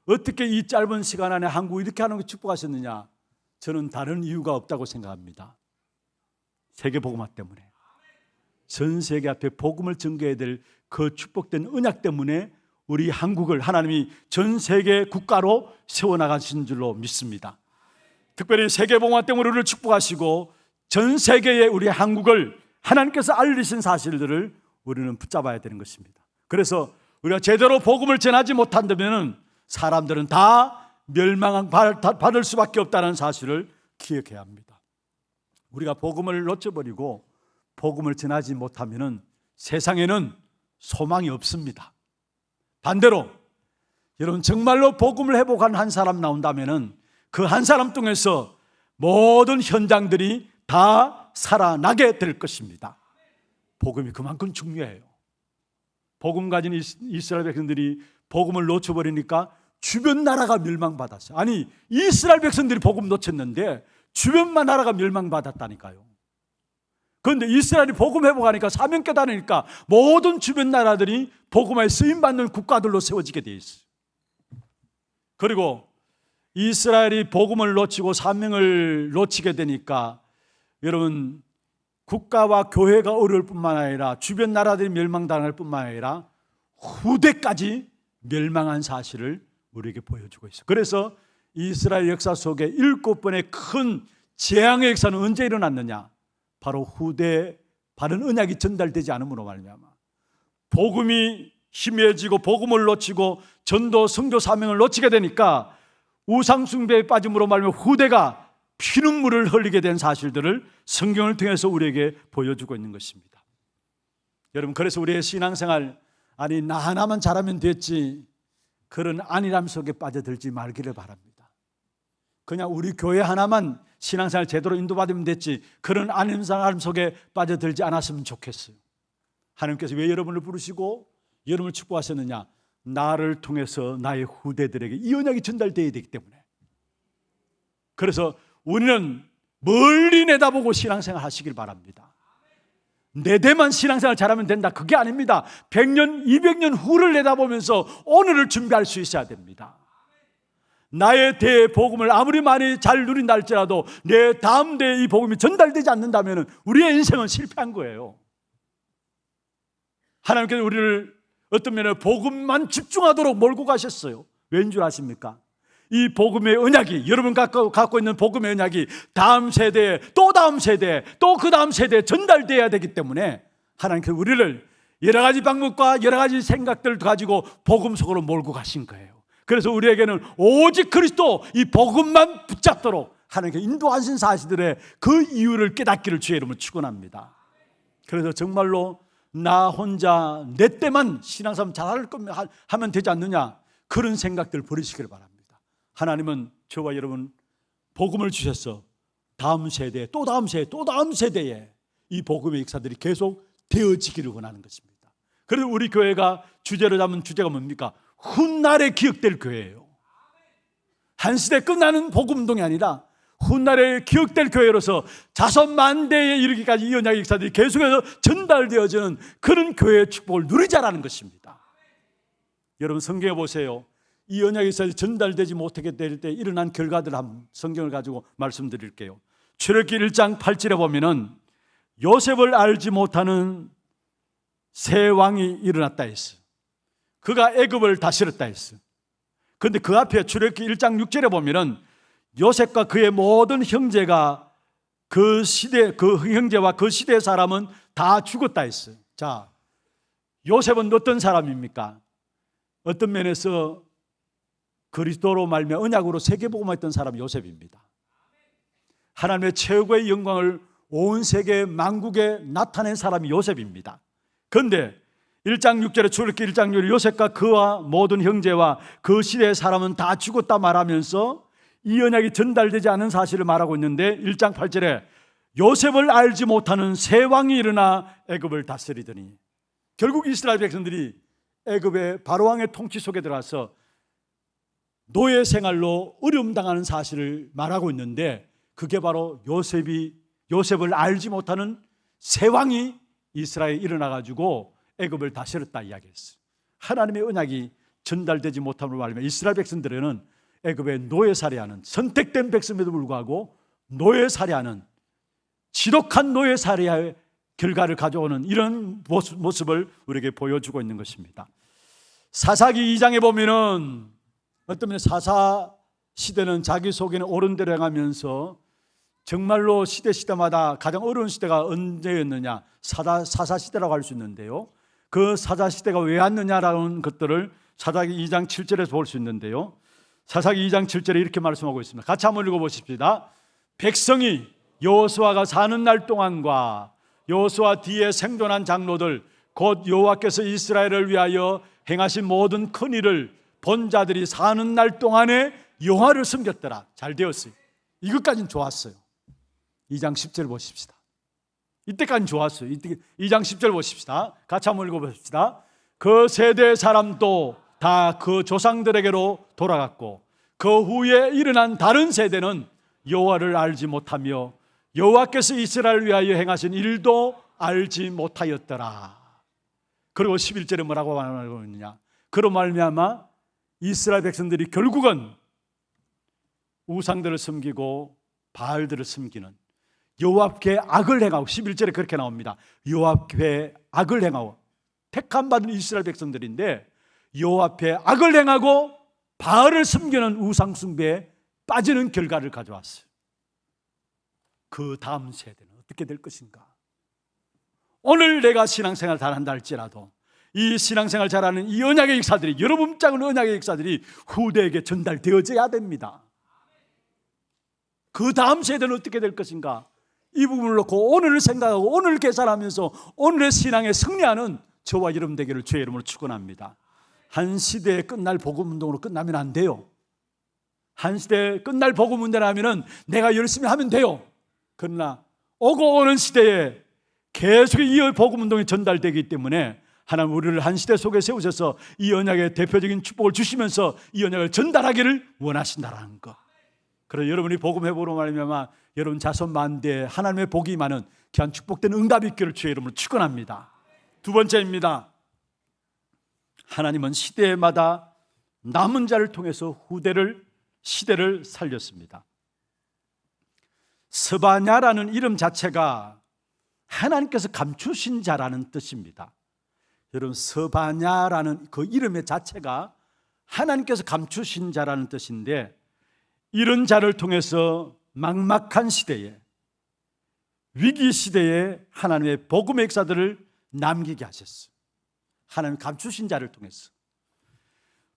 어떻게 이 짧은 시간 안에 한국 이렇게 하는 거 축복하셨느냐? 저는 다른 이유가 없다고 생각합니다. 세계복음화 때문에. 전 세계 앞에 복음을 전개해야 될 그 축복된 언약 때문에 우리 한국을 하나님이 전 세계 국가로 세워나가신 줄로 믿습니다. 특별히 세계복음화 때문에 우리를 축복하시고 전 세계에 우리 한국을 하나님께서 알리신 사실들을 우리는 붙잡아야 되는 것입니다. 그래서 우리가 제대로 복음을 전하지 못한다면 사람들은 다 멸망받을 수밖에 없다는 사실을 기억해야 합니다. 우리가 복음을 놓쳐버리고 복음을 전하지 못하면 세상에는 소망이 없습니다. 반대로 여러분, 정말로 복음을 회복한 한 사람 나온다면 그 한 사람 통해서 모든 현장들이 다 살아나게 될 것입니다. 복음이 그만큼 중요해요. 복음 가진 이스라엘 백성들이 복음을 놓쳐버리니까 주변 나라가 멸망받았어요. 아니, 이스라엘 백성들이 복음 놓쳤는데 주변만 나라가 멸망받았다니까요. 그런데 이스라엘이 복음 회복하니까, 사명 깨달으니까 모든 주변 나라들이 복음에 쓰임받는 국가들로 세워지게 돼 있어요. 그리고 이스라엘이 복음을 놓치고 사명을 놓치게 되니까 여러분, 국가와 교회가 어려울 뿐만 아니라 주변 나라들이 멸망당할 뿐만 아니라 후대까지 멸망한 사실을 우리에게 보여주고 있어요. 그래서 이스라엘 역사 속에 7번의 큰 재앙의 역사는 언제 일어났느냐? 바로 후대에 바른 언약이 전달되지 않음으로 말미암아 복음이 희미해지고 복음을 놓치고 전도 선교 사명을 놓치게 되니까 우상 숭배에 빠짐으로 말미암아 후대가 피눈물을 흘리게 된 사실들을 성경을 통해서 우리에게 보여주고 있는 것입니다. 여러분, 그래서 우리의 신앙생활, 아니 나 하나만 잘하면 됐지, 그런 안일함 속에 빠져들지 말기를 바랍니다. 그냥 우리 교회 하나만 신앙생활 제대로 인도받으면 됐지, 그런 안일함 속에 빠져들지 않았으면 좋겠어요. 하나님께서 왜 여러분을 부르시고 여러분을 축복하셨느냐? 나를 통해서 나의 후대들에게 이 언약이 전달되어야 되기 때문에. 그래서 우리는 멀리 내다보고 신앙생활 하시길 바랍니다. 내 대만 신앙생활 잘하면 된다, 그게 아닙니다. 100년, 200년 후를 내다보면서 오늘을 준비할 수 있어야 됩니다. 나의 대의 복음을 아무리 많이 잘 누린다 할지라도 내 다음 대에 이 복음이 전달되지 않는다면 우리의 인생은 실패한 거예요. 하나님께서 우리를 어떤 면에 복음만 집중하도록 몰고 가셨어요. 왠 줄 아십니까? 이 복음의 언약이, 여러분 갖고 있는 복음의 언약이 다음 세대에, 또 다음 세대에, 또 그 다음 세대에 전달돼야 되기 때문에 하나님께서 우리를 여러 가지 방법과 여러 가지 생각들을 가지고 복음 속으로 몰고 가신 거예요. 그래서 우리에게는 오직 그리스도, 이 복음만 붙잡도록 하나님께서 인도하신 사실들의 그 이유를 깨닫기를 주의 이름으로 축원합니다. 그래서 정말로 나 혼자 내 때만 신앙생활 잘할 거면 하면 되지 않느냐, 그런 생각들 버리시길 바랍니다. 하나님은 저와 여러분 복음을 주셔서 다음 세대, 또 다음 세대, 또 다음 세대에 이 복음의 역사들이 계속 되어지기를 원하는 것입니다. 그래서 우리 교회가 주제로 잡은 주제가 뭡니까? 훗날에 기억될 교회예요. 한 시대 끝나는 복음운동이 아니라 훗날에 기억될 교회로서 자손 만대에 이르기까지 이 언약의 역사들이 계속해서 전달되어지는 그런 교회의 축복을 누리자라는 것입니다. 여러분 성경에 보세요. 이 언약의 역사들이 전달되지 못하게 될 때 일어난 결과들 한번 성경을 가지고 말씀드릴게요. 출애굽기 1장 8절에 보면은 요셉을 알지 못하는 새 왕이 일어났다 했어. 그가 애굽을 다스렸다 했어. 그런데 그 앞에 출애굽기 1장 6절에 보면은 요셉과 그의 모든 형제가 그 시대, 그 형제와 그 시대의 사람은 다 죽었다 했어요. 자, 요셉은 어떤 사람입니까? 어떤 면에서 그리스도로 말미암아 언약으로 세계복음화했던 사람이 요셉입니다. 하나님의 최고의 영광을 온 세계 만국에 나타낸 사람이 요셉입니다. 그런데 1장 6절에 출애굽기 1장 6절에 요셉과 그와 모든 형제와 그 시대의 사람은 다 죽었다 말하면서 이 언약이 전달되지 않은 사실을 말하고 있는데 1장 8절에 요셉을 알지 못하는 새 왕이 일어나 애굽을 다스리더니, 결국 이스라엘 백성들이 애굽의 바로왕의 통치 속에 들어가서 노예 생활로 어려움 당하는 사실을 말하고 있는데, 그게 바로 요셉을 알지 못하는 새 왕이 이스라엘에 일어나가지고 애굽을 다스렸다 이야기했어요. 하나님의 언약이 전달되지 못함으로 말하면 이스라엘 백성들에는 애굽의 노예살이하는, 선택된 백성에도 불구하고 노예살이하는, 지독한 노예살이의 결과를 가져오는 이런 모습을 우리에게 보여주고 있는 것입니다. 사사기 2장에 보면은 어떤 면에 사사 시대는 자기 속에는 옳은 대로 행하면서 정말로 시대마다 가장 어려운 시대가 언제였느냐, 사사 시대라고 할 수 있는데요, 그 사사 시대가 왜 왔느냐라는 것들을 사사기 2장 7절에서 볼 수 있는데요, 사사기 2장 7절에 이렇게 말씀하고 있습니다. 같이 한번 읽어보십시다. 백성이 여호수아가 사는 날 동안과 여호수아 뒤에 생존한 장로들 곧 여호와께서 이스라엘을 위하여 행하신 모든 큰 일을 본 자들이 사는 날 동안에 여호와를 섬겼더라. 잘 되었어요. 이것까지는 좋았어요. 2장 10절 보십시다. 이때까지는 좋았어요. 2장 10절 보십시다. 같이 한번 읽어보십시다. 그 세대의 사람도 다 그 조상들에게로 돌아갔고 그 후에 일어난 다른 세대는 여호와를 알지 못하며 여호와께서 이스라엘을 위하여 행하신 일도 알지 못하였더라. 그리고 11절에 뭐라고 말하고 있느냐, 그로 말미암아 이스라엘 백성들이 결국은 우상들을 섬기고 바알들을 섬기는, 여호와 앞에 악을 행하고, 11절에 그렇게 나옵니다. 여호와 앞에 악을 행하고, 택함 받은 이스라엘 백성들인데 여호와 앞에 악을 행하고 바알을 섬기는 우상 숭배에 빠지는 결과를 가져왔어요. 그 다음 세대는 어떻게 될 것인가? 오늘 내가 신앙생활 잘한다 할지라도 이 신앙생활 잘하는 이 언약의 역사들이, 여러분 작은 언약의 역사들이 후대에게 전달되어져야 됩니다. 그 다음 세대는 어떻게 될 것인가? 이 부분을 놓고 오늘을 생각하고 오늘을 계산하면서 오늘의 신앙에 승리하는 저와 여러분 되기를 주의 이름으로 축원합니다. 한 시대에 끝날 복음운동으로 끝나면 안 돼요. 한 시대에 끝날 복음운동을 하면은 내가 열심히 하면 돼요. 그러나 오고 오는 시대에 계속 이 복음운동이 전달되기 때문에 하나님 우리를 한 시대 속에 세우셔서 이 언약의 대표적인 축복을 주시면서 이 언약을 전달하기를 원하신다라는 것. 그래서 여러분이 복음 회복으로 말미암아 여러분 자손 만대에 하나님의 복이 많은 귀한 축복된 응답이 있기를 주의 이름으로 축원합니다. 두 번째입니다. 하나님은 시대마다 남은 자를 통해서 시대를 살렸습니다. 스바냐라는 이름 자체가 하나님께서 감추신 자라는 뜻입니다. 여러분, 스바냐라는 그 이름의 자체가 하나님께서 감추신 자라는 뜻인데, 이런 자를 통해서 막막한 시대에, 위기 시대에 하나님의 복음의 역사들을 남기게 하셨어요. 하나님 감추신 자를 통해서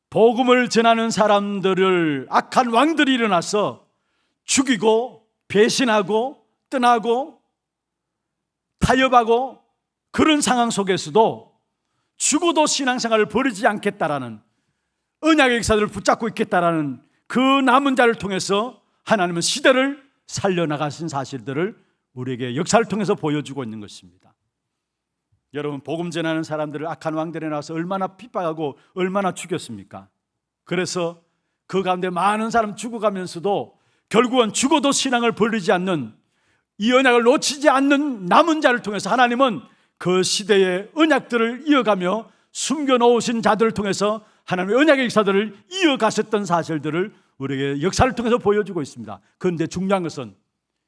복음을 전하는 사람들을 악한 왕들이 일어나서 죽이고 배신하고 떠나고 타협하고, 그런 상황 속에서도 죽어도 신앙생활을 버리지 않겠다라는 언약의 역사들을 붙잡고 있겠다라는 그 남은 자를 통해서 하나님은 시대를 살려나가신 사실들을 우리에게 역사를 통해서 보여주고 있는 것입니다. 여러분, 복음 전하는 사람들을 악한 왕들이 나와서 얼마나 핍박하고 얼마나 죽였습니까? 그래서 그 가운데 많은 사람 죽어가면서도 결국은 죽어도 신앙을 버리지 않는, 이 언약을 놓치지 않는 남은 자를 통해서 하나님은 그 시대의 언약들을 이어가며 숨겨놓으신 자들을 통해서 하나님의 언약의 역사들을 이어가셨던 사실들을 우리에게 역사를 통해서 보여주고 있습니다. 그런데 중요한 것은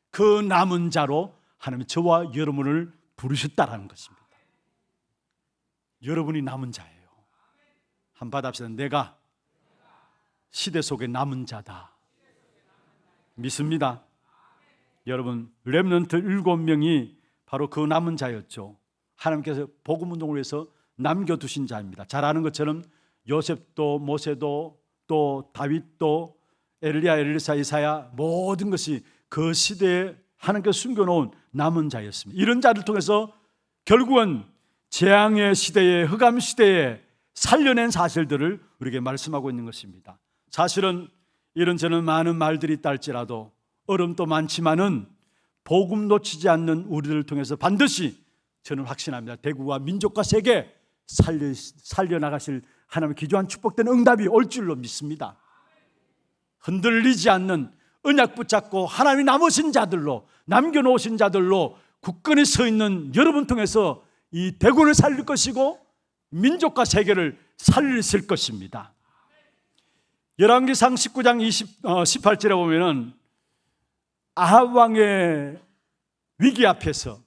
그 남은 자로 하나님이 저와 여러분을 부르셨다라는 것입니다. 여러분이 남은 자예요. 한번 받아봅시다. 내가 시대 속의 남은 자다. 믿습니다. 여러분, 렘넌트 7명이 바로 그 남은 자였죠. 하나님께서 복음 운동을 위해서 남겨두신 자입니다. 잘 아는 것처럼 요셉도 모세도 또 다윗도 엘리야, 엘리사, 이사야, 모든 것이 그 시대에 하나님께서 숨겨놓은 남은 자였습니다. 이런 자를 통해서 결국은 재앙의 시대에, 흑암 시대에 살려낸 사실들을 우리에게 말씀하고 있는 것입니다. 사실은 이런저런 많은 말들이 있다 할지라도, 어려움도 많지만은 복음 놓치지 않는 우리들을 통해서 반드시 저는 확신합니다. 대국과 민족과 세계 살려나가실 하나님의 기조한 축복된 응답이 올 줄로 믿습니다. 흔들리지 않는 언약 붙잡고 하나님이 남으신 자들로, 남겨놓으신 자들로 굳건히 서 있는 여러분 통해서 이 대국을 살릴 것이고 민족과 세계를 살리실 것입니다. 열왕기상 19장 18절에 보면은 아합 왕의 위기 앞에서,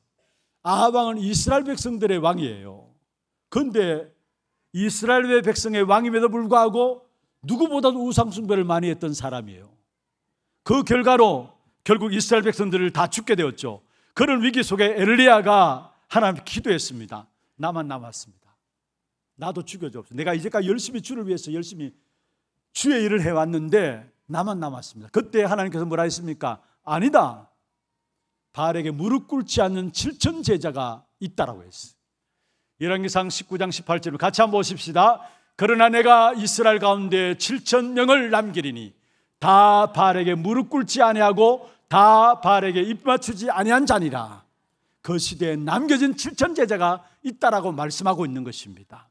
아합 왕은 이스라엘 백성들의 왕이에요. 그런데 이스라엘 백성의 왕임에도 불구하고 누구보다도 우상숭배를 많이 했던 사람이에요. 그 결과로 결국 이스라엘 백성들을 다 죽게 되었죠. 그런 위기 속에 엘리야가 하나님께 기도했습니다. 나만 남았습니다. 나도 죽여주옵소서. 내가 이제까지 열심히 주를 위해서 열심히 주의 일을 해왔는데 나만 남았습니다. 그때 하나님께서 뭐라 했습니까? 아니다. 바알에게 무릎 꿇지 않는 7천 제자가 있다라고 했어요. 열왕기상 19장 18절을 같이 한번 보십시다. 그러나 내가 이스라엘 가운데 7천 명을 남기리니 다 바알에게 무릎 꿇지 아니하고 다 바알에게 입 맞추지 아니한 자니라. 그 시대에 남겨진 7천 제자가 있다라고 말씀하고 있는 것입니다.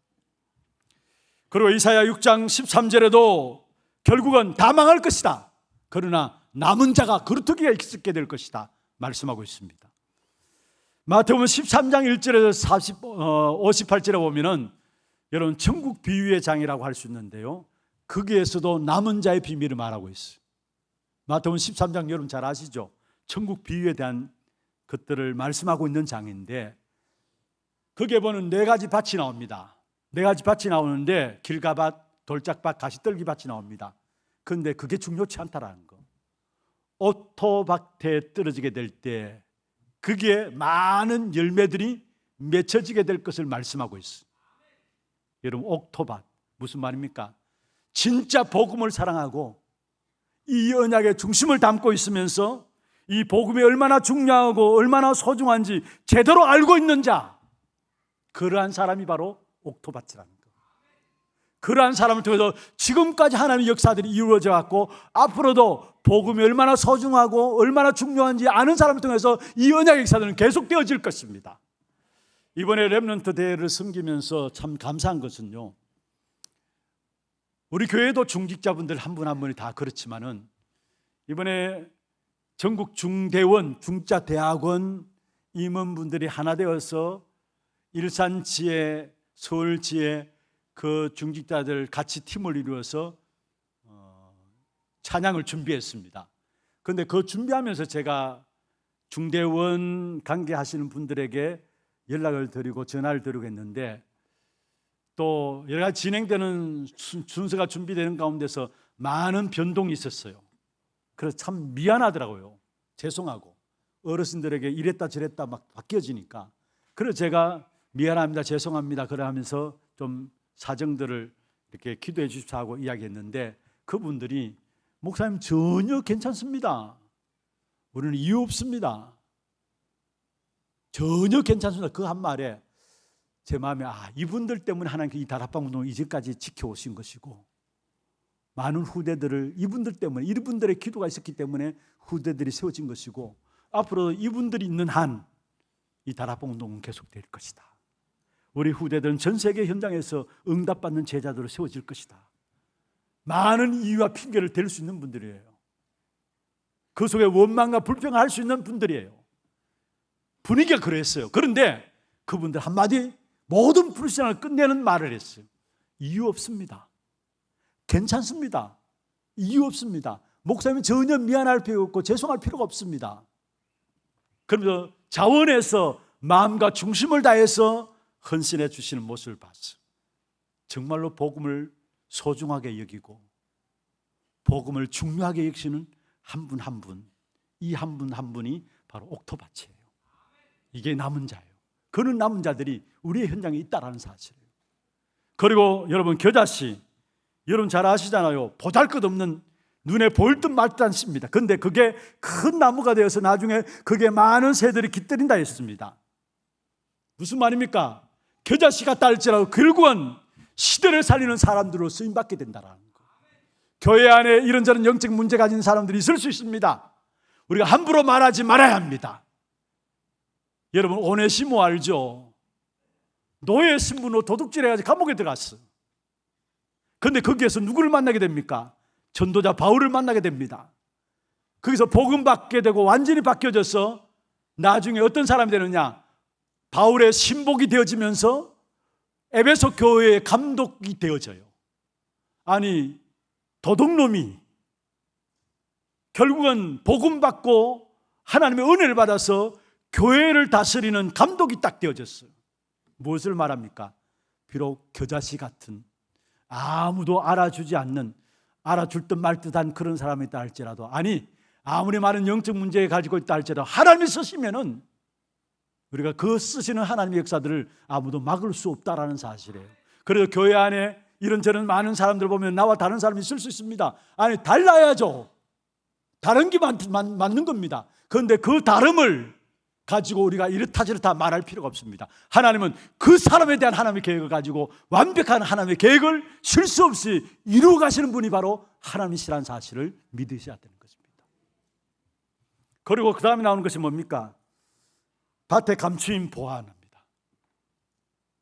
그리고 이사야 6장 13절에도 결국은 다 망할 것이다. 그러나 남은 자가 그루터기가 있게 될 것이다 말씀하고 있습니다. 마태복음 13장 1절에서 58절에 보면은 여러분 천국 비유의 장이라고 할 수 있는데요, 거기에서도 남은 자의 비밀을 말하고 있어요. 마태복음 13장 여러분 잘 아시죠? 천국 비유에 대한 것들을 말씀하고 있는 장인데, 거기에 보면 4가지 밭이 나옵니다. 4가지 밭이 나오는데 길가밭, 돌짝밭, 가시떨기밭이 나옵니다. 그런데 그게 중요치 않다라는 거. 옥토밭에 떨어지게 될 때 그게 많은 열매들이 맺혀지게 될 것을 말씀하고 있어요. 여러분, 옥토밭 무슨 말입니까? 진짜 복음을 사랑하고 이 언약의 중심을 담고 있으면서 이 복음이 얼마나 중요하고 얼마나 소중한지 제대로 알고 있는 자, 그러한 사람이 바로 옥토밭이라는 거. 그러한 사람을 통해서 지금까지 하나님의 역사들이 이루어져 왔고 앞으로도 복음이 얼마나 소중하고 얼마나 중요한지 아는 사람을 통해서 이 언약의 역사들은 계속되어질 것입니다. 이번에 렘넌트 대회를 섬기면서 참 감사한 것은요, 우리 교회도 중직자분들 한 분 한 분이 다 그렇지만은 이번에 전국 중대원, 중자대학원 임원분들이 하나 되어서 일산지에, 서울지에 그 중직자들 같이 팀을 이루어서 찬양을 준비했습니다. 그런데 그 준비하면서 제가 중대원 관계하시는 분들에게 연락을 드리고 전화를 드리고 했는데, 또 여러 가지 진행되는 순서가 준비되는 가운데서 많은 변동이 있었어요. 그래서 참 미안하더라고요. 죄송하고 어르신들에게 이랬다 저랬다 막 바뀌어지니까. 그래서 제가 미안합니다, 죄송합니다 그래 하면서 좀 사정들을 이렇게 기도해 주십시오 하고 이야기했는데, 그분들이 목사님 전혀 괜찮습니다, 우리는 이유 없습니다, 전혀 괜찮습니다, 그 한 말에 제 마음에 이분들 때문에 하나님께서 이 다락방운동을 이제까지 지켜오신 것이고, 많은 후대들을 이분들 때문에, 이분들의 기도가 있었기 때문에 후대들이 세워진 것이고, 앞으로 이분들이 있는 한 이 다락방운동은 계속될 것이다. 우리 후대들은 전 세계 현장에서 응답받는 제자들로 세워질 것이다. 많은 이유와 핑계를 댈 수 있는 분들이에요. 그 속에 원망과 불평을 할 수 있는 분들이에요. 분위기가 그랬어요. 그런데 그분들 한마디 모든 불신앙을 끝내는 말을 했어요. 이유 없습니다, 괜찮습니다, 이유 없습니다, 목사님은 전혀 미안할 필요 없고 죄송할 필요가 없습니다. 그러면서 자원해서 마음과 중심을 다해서 헌신해 주시는 모습을 봤어요. 정말로 복음을 소중하게 여기고 복음을 중요하게 여기시는 한 분 한 분, 이 한 분 한 분이 바로 옥토바치예요. 이게 남은 자예요. 그런 남은 자들이 우리의 현장에 있다라는 사실이에요. 그리고 여러분, 겨자씨, 여러분 잘 아시잖아요. 보잘것없는, 눈에 보일 듯 말 듯 않습니다. 그런데 그게 큰 나무가 되어서 나중에 그게 많은 새들이 깃들인다 했습니다. 무슨 말입니까? 겨자씨 같다 할지라도 결국은 시대를 살리는 사람들로 쓰임받게 된다라는 거. 교회 안에 이런저런 영적 문제 가진 사람들이 있을 수 있습니다. 우리가 함부로 말하지 말아야 합니다. 여러분, 오네시모 알죠? 노예 신분으로 도둑질해가지고 감옥에 들어갔어. 그런데 거기에서 누구를 만나게 됩니까? 전도자 바울을 만나게 됩니다. 거기서 복음 받게 되고 완전히 바뀌어져서 나중에 어떤 사람이 되느냐? 바울의 신복이 되어지면서 에베소 교회의 감독이 되어져요. 아니, 도둑놈이 결국은 복음 받고 하나님의 은혜를 받아서 교회를 다스리는 감독이 딱 되어졌어요. 무엇을 말합니까? 비록 겨자씨 같은, 아무도 알아주지 않는, 알아줄 듯 말 듯한 그런 사람이 있다 할지라도, 아니 아무리 많은 영적 문제 가지고 있다 할지라도 하나님이 쓰시면은 우리가 그 쓰시는 하나님의 역사들을 아무도 막을 수 없다라는 사실이에요. 그래서 교회 안에 이런저런 많은 사람들 보면 나와 다른 사람이 있을 수 있습니다. 아니, 달라야죠. 다른 게 맞는 겁니다. 그런데 그 다름을 가지고 우리가 이렇다 저렇다 말할 필요가 없습니다. 하나님은 그 사람에 대한 하나님의 계획을 가지고 완벽한 하나님의 계획을 실수 없이 이루어 가시는 분이 바로 하나님이시라는 사실을 믿으셔야 되는 것입니다. 그리고 그 다음에 나오는 것이 뭡니까? 밭에 감추인 보화합니다.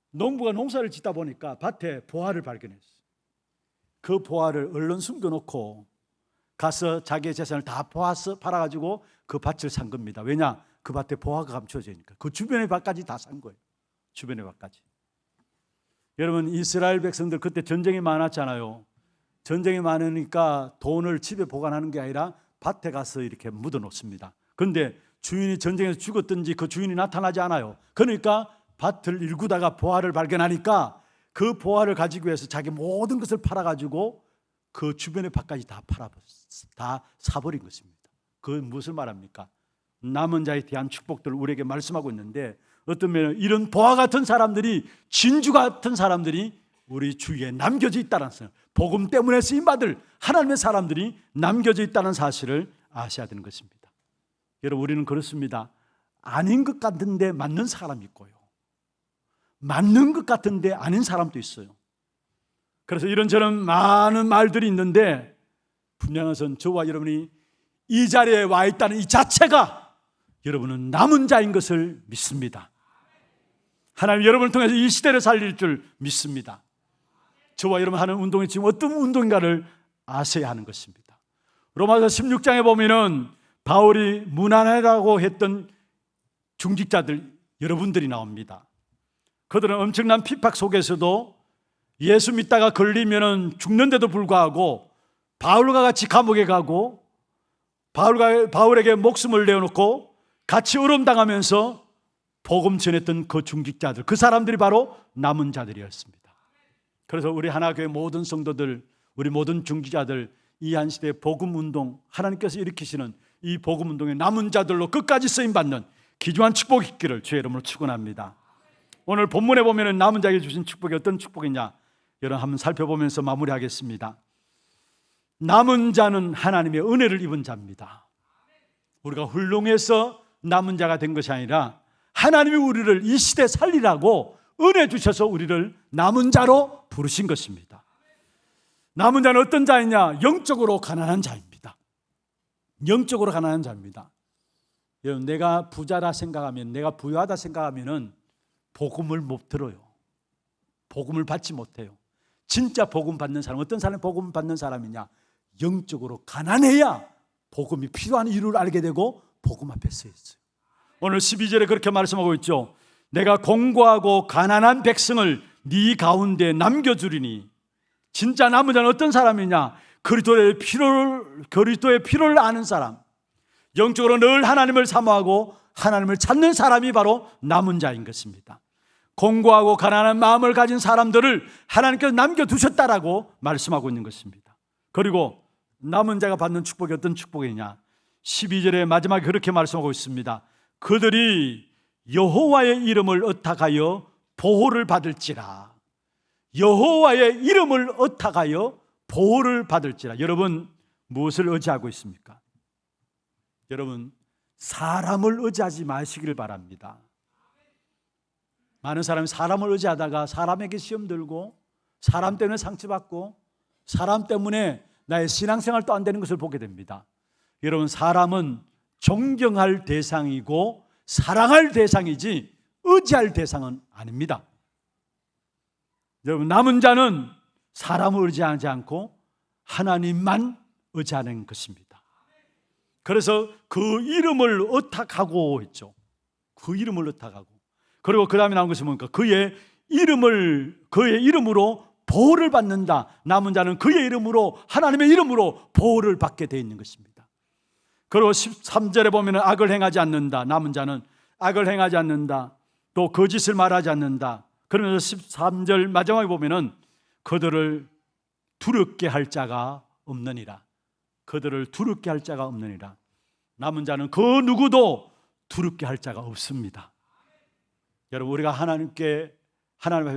농부가 농사를 짓다 보니까 밭에 보화를 발견했어요. 그 보화를 얼른 숨겨놓고 가서 자기의 재산을 다 팔아가지고 그 밭을 산 겁니다. 왜냐? 그 밭에 보화가 감춰지니까. 그 주변의 밭까지 다 산 거예요. 주변의 밭까지. 여러분, 이스라엘 백성들 그때 전쟁이 많았잖아요. 전쟁이 많으니까 돈을 집에 보관하는 게 아니라 밭에 가서 이렇게 묻어 놓습니다. 그런데 주인이 전쟁에서 죽었든지 그 주인이 나타나지 않아요. 그러니까 밭을 일구다가 보화를 발견하니까 그 보화를 가지기 위해서 자기 모든 것을 팔아가지고 그 주변의 밭까지 다 사버린 것입니다. 그건 무엇을 말합니까? 남은 자에 대한 축복들을 우리에게 말씀하고 있는데, 어떤 면은 이런 보화 같은 사람들이, 진주 같은 사람들이 우리 주위에 남겨져 있다는 사실, 복음 때문에 쓰임받을 하나님의 사람들이 남겨져 있다는 사실을 아셔야 되는 것입니다. 여러분, 우리는 그렇습니다. 아닌 것 같은데 맞는 사람이 있고요, 맞는 것 같은데 아닌 사람도 있어요. 그래서 이런저런 많은 말들이 있는데, 분명한 것은 저와 여러분이 이 자리에 와 있다는 이 자체가 여러분은 남은 자인 것을 믿습니다. 하나님 여러분을 통해서 이 시대를 살릴 줄 믿습니다. 저와 여러분 하는 운동이 지금 어떤 운동인가를 아셔야 하는 것입니다. 로마서 16장에 보면은 바울이 무난하다고 했던 중직자들 여러분들이 나옵니다. 그들은 엄청난 핍박 속에서도 예수 믿다가 걸리면은 죽는데도 불구하고 바울과 같이 감옥에 가고 바울에게 목숨을 내어놓고 같이 어려움당하면서 복음 전했던 그 중직자들, 그 사람들이 바로 남은 자들이었습니다. 그래서 우리 하나교회 모든 성도들, 우리 모든 중직자들 이 한 시대의 복음운동, 하나님께서 일으키시는 이 복음운동의 남은 자들로 끝까지 쓰임받는 귀중한 축복이 있기를 주의 이름으로 축원합니다. 오늘 본문에 보면 남은 자에게 주신 축복이 어떤 축복이냐, 여러분 한번 살펴보면서 마무리하겠습니다. 남은 자는 하나님의 은혜를 입은 자입니다. 우리가 훌륭해서 남은 자가 된 것이 아니라 하나님이 우리를 이 시대 살리라고 은혜 주셔서 우리를 남은 자로 부르신 것입니다. 남은 자는 어떤 자이냐? 영적으로 가난한 자입니다. 영적으로 가난한 자입니다. 여러분, 내가 부자라 생각하면, 내가 부유하다 생각하면은 복음을 못 들어요. 복음을 받지 못해요. 진짜 복음 받는 사람, 어떤 사람이 복음 받는 사람이냐? 영적으로 가난해야 복음이 필요한 이유를 알게 되고 복음 앞에 서 있어요. 오늘 12절에 그렇게 말씀하고 있죠. 내가 공고하고 가난한 백성을 네 가운데 남겨주리니. 진짜 남은 자는 어떤 사람이냐? 그리스도의 피로를 아는 사람, 영적으로 늘 하나님을 사모하고 하나님을 찾는 사람이 바로 남은 자인 것입니다. 공고하고 가난한 마음을 가진 사람들을 하나님께서 남겨두셨다라고 말씀하고 있는 것입니다. 그리고 남은 자가 받는 축복이 어떤 축복이냐? 12절의 마지막에 그렇게 말씀하고 있습니다. 그들이 여호와의 이름을 의탁하여 보호를 받을지라. 여호와의 이름을 의탁하여 보호를 받을지라. 여러분, 무엇을 의지하고 있습니까? 여러분, 사람을 의지하지 마시길 바랍니다. 많은 사람이 사람을 의지하다가 사람에게 시험 들고, 사람 때문에 상처받고, 사람 때문에 나의 신앙생활도 안 되는 것을 보게 됩니다. 여러분, 사람은 존경할 대상이고 사랑할 대상이지 의지할 대상은 아닙니다. 여러분, 남은 자는 사람을 의지하지 않고 하나님만 의지하는 것입니다. 그래서 그 이름을 의탁하고 했죠. 그 이름을 의탁하고. 그리고 그 다음에 나온 것이 뭡니까? 그의 이름으로 보호를 받는다. 남은 자는 그의 이름으로, 하나님의 이름으로 보호를 받게 되어 있는 것입니다. 그리고 13절에 보면 악을 행하지 않는다. 남은 자는 악을 행하지 않는다. 또 거짓을 말하지 않는다. 그러면서 13절 마지막에 보면은 그들을 두렵게 할 자가 없느니라. 그들을 두렵게 할 자가 없느니라. 남은 자는 그 누구도 두렵게 할 자가 없습니다. 여러분, 우리가 하나님 앞에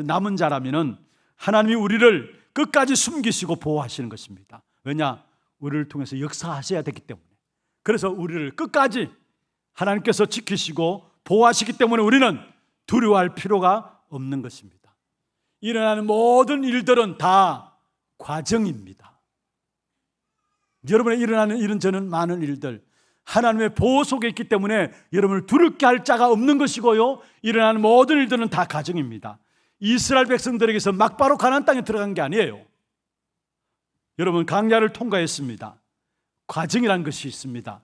남은 자라면은 하나님이 우리를 끝까지 숨기시고 보호하시는 것입니다. 왜냐? 우리를 통해서 역사하셔야 되기 때문에. 그래서 우리를 끝까지 하나님께서 지키시고 보호하시기 때문에 우리는 두려워할 필요가 없는 것입니다. 일어나는 모든 일들은 다 과정입니다. 여러분의 일어나는 일은 저는 많은 일들, 하나님의 보호 속에 있기 때문에 여러분을 두렵게 할 자가 없는 것이고요, 일어나는 모든 일들은 다 과정입니다. 이스라엘 백성들에게서 막바로 가나안 땅에 들어간 게 아니에요. 여러분, 광야를 통과했습니다. 과정이라는 것이 있습니다.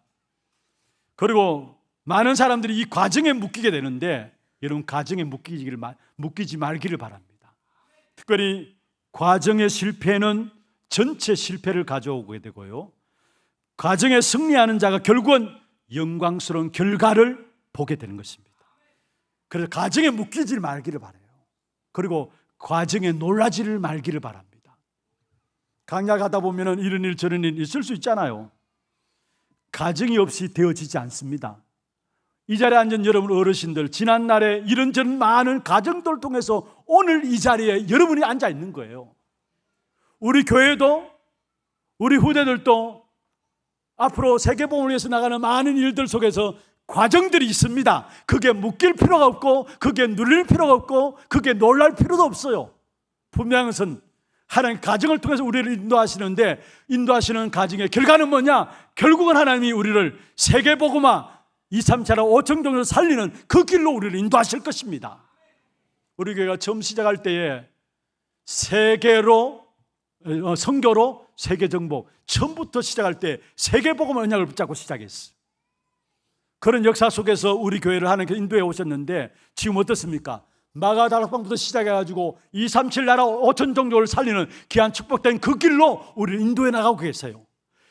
그리고 많은 사람들이 이 과정에 묶이게 되는데, 여러분, 과정에 묶이지 말기를 바랍니다. 특별히 과정의 실패는 전체 실패를 가져오게 되고요, 과정에 승리하는 자가 결국은 영광스러운 결과를 보게 되는 것입니다. 그래서 과정에 묶이지 말기를 바라요. 그리고 과정에 놀라지를 말기를 바랍니다. 강야 가다 보면 이런 일 저런 일 있을 수 있잖아요. 과정이 없이 되어지지 않습니다. 이 자리에 앉은 여러분 어르신들, 지난날에 이런저런 많은 과정들을 통해서 오늘 이 자리에 여러분이 앉아 있는 거예요. 우리 교회도, 우리 후대들도 앞으로 세계복음을 위해서 나가는 많은 일들 속에서 과정들이 있습니다. 그게 묶일 필요가 없고, 그게 눌릴 필요가 없고, 그게 놀랄 필요도 없어요. 분명한 것은 하나님 과정을 통해서 우리를 인도하시는데, 인도하시는 과정의 결과는 뭐냐? 결국은 하나님이 우리를 세계복음화 2, 3차례 5천 정도 살리는 그 길로 우리를 인도하실 것입니다. 우리 교회가 처음 시작할 때에 선교로 세계 정복, 처음부터 시작할 때 세계복음 언약을 붙잡고 시작했어요. 그런 역사 속에서 우리 교회를 하나님께서 인도해 오셨는데, 지금 어떻습니까? 마가다락방부터 시작해가지고 2, 3, 7 나라 5천 정도를 살리는 귀한 축복된 그 길로 우리를 인도해 나가고 계세요.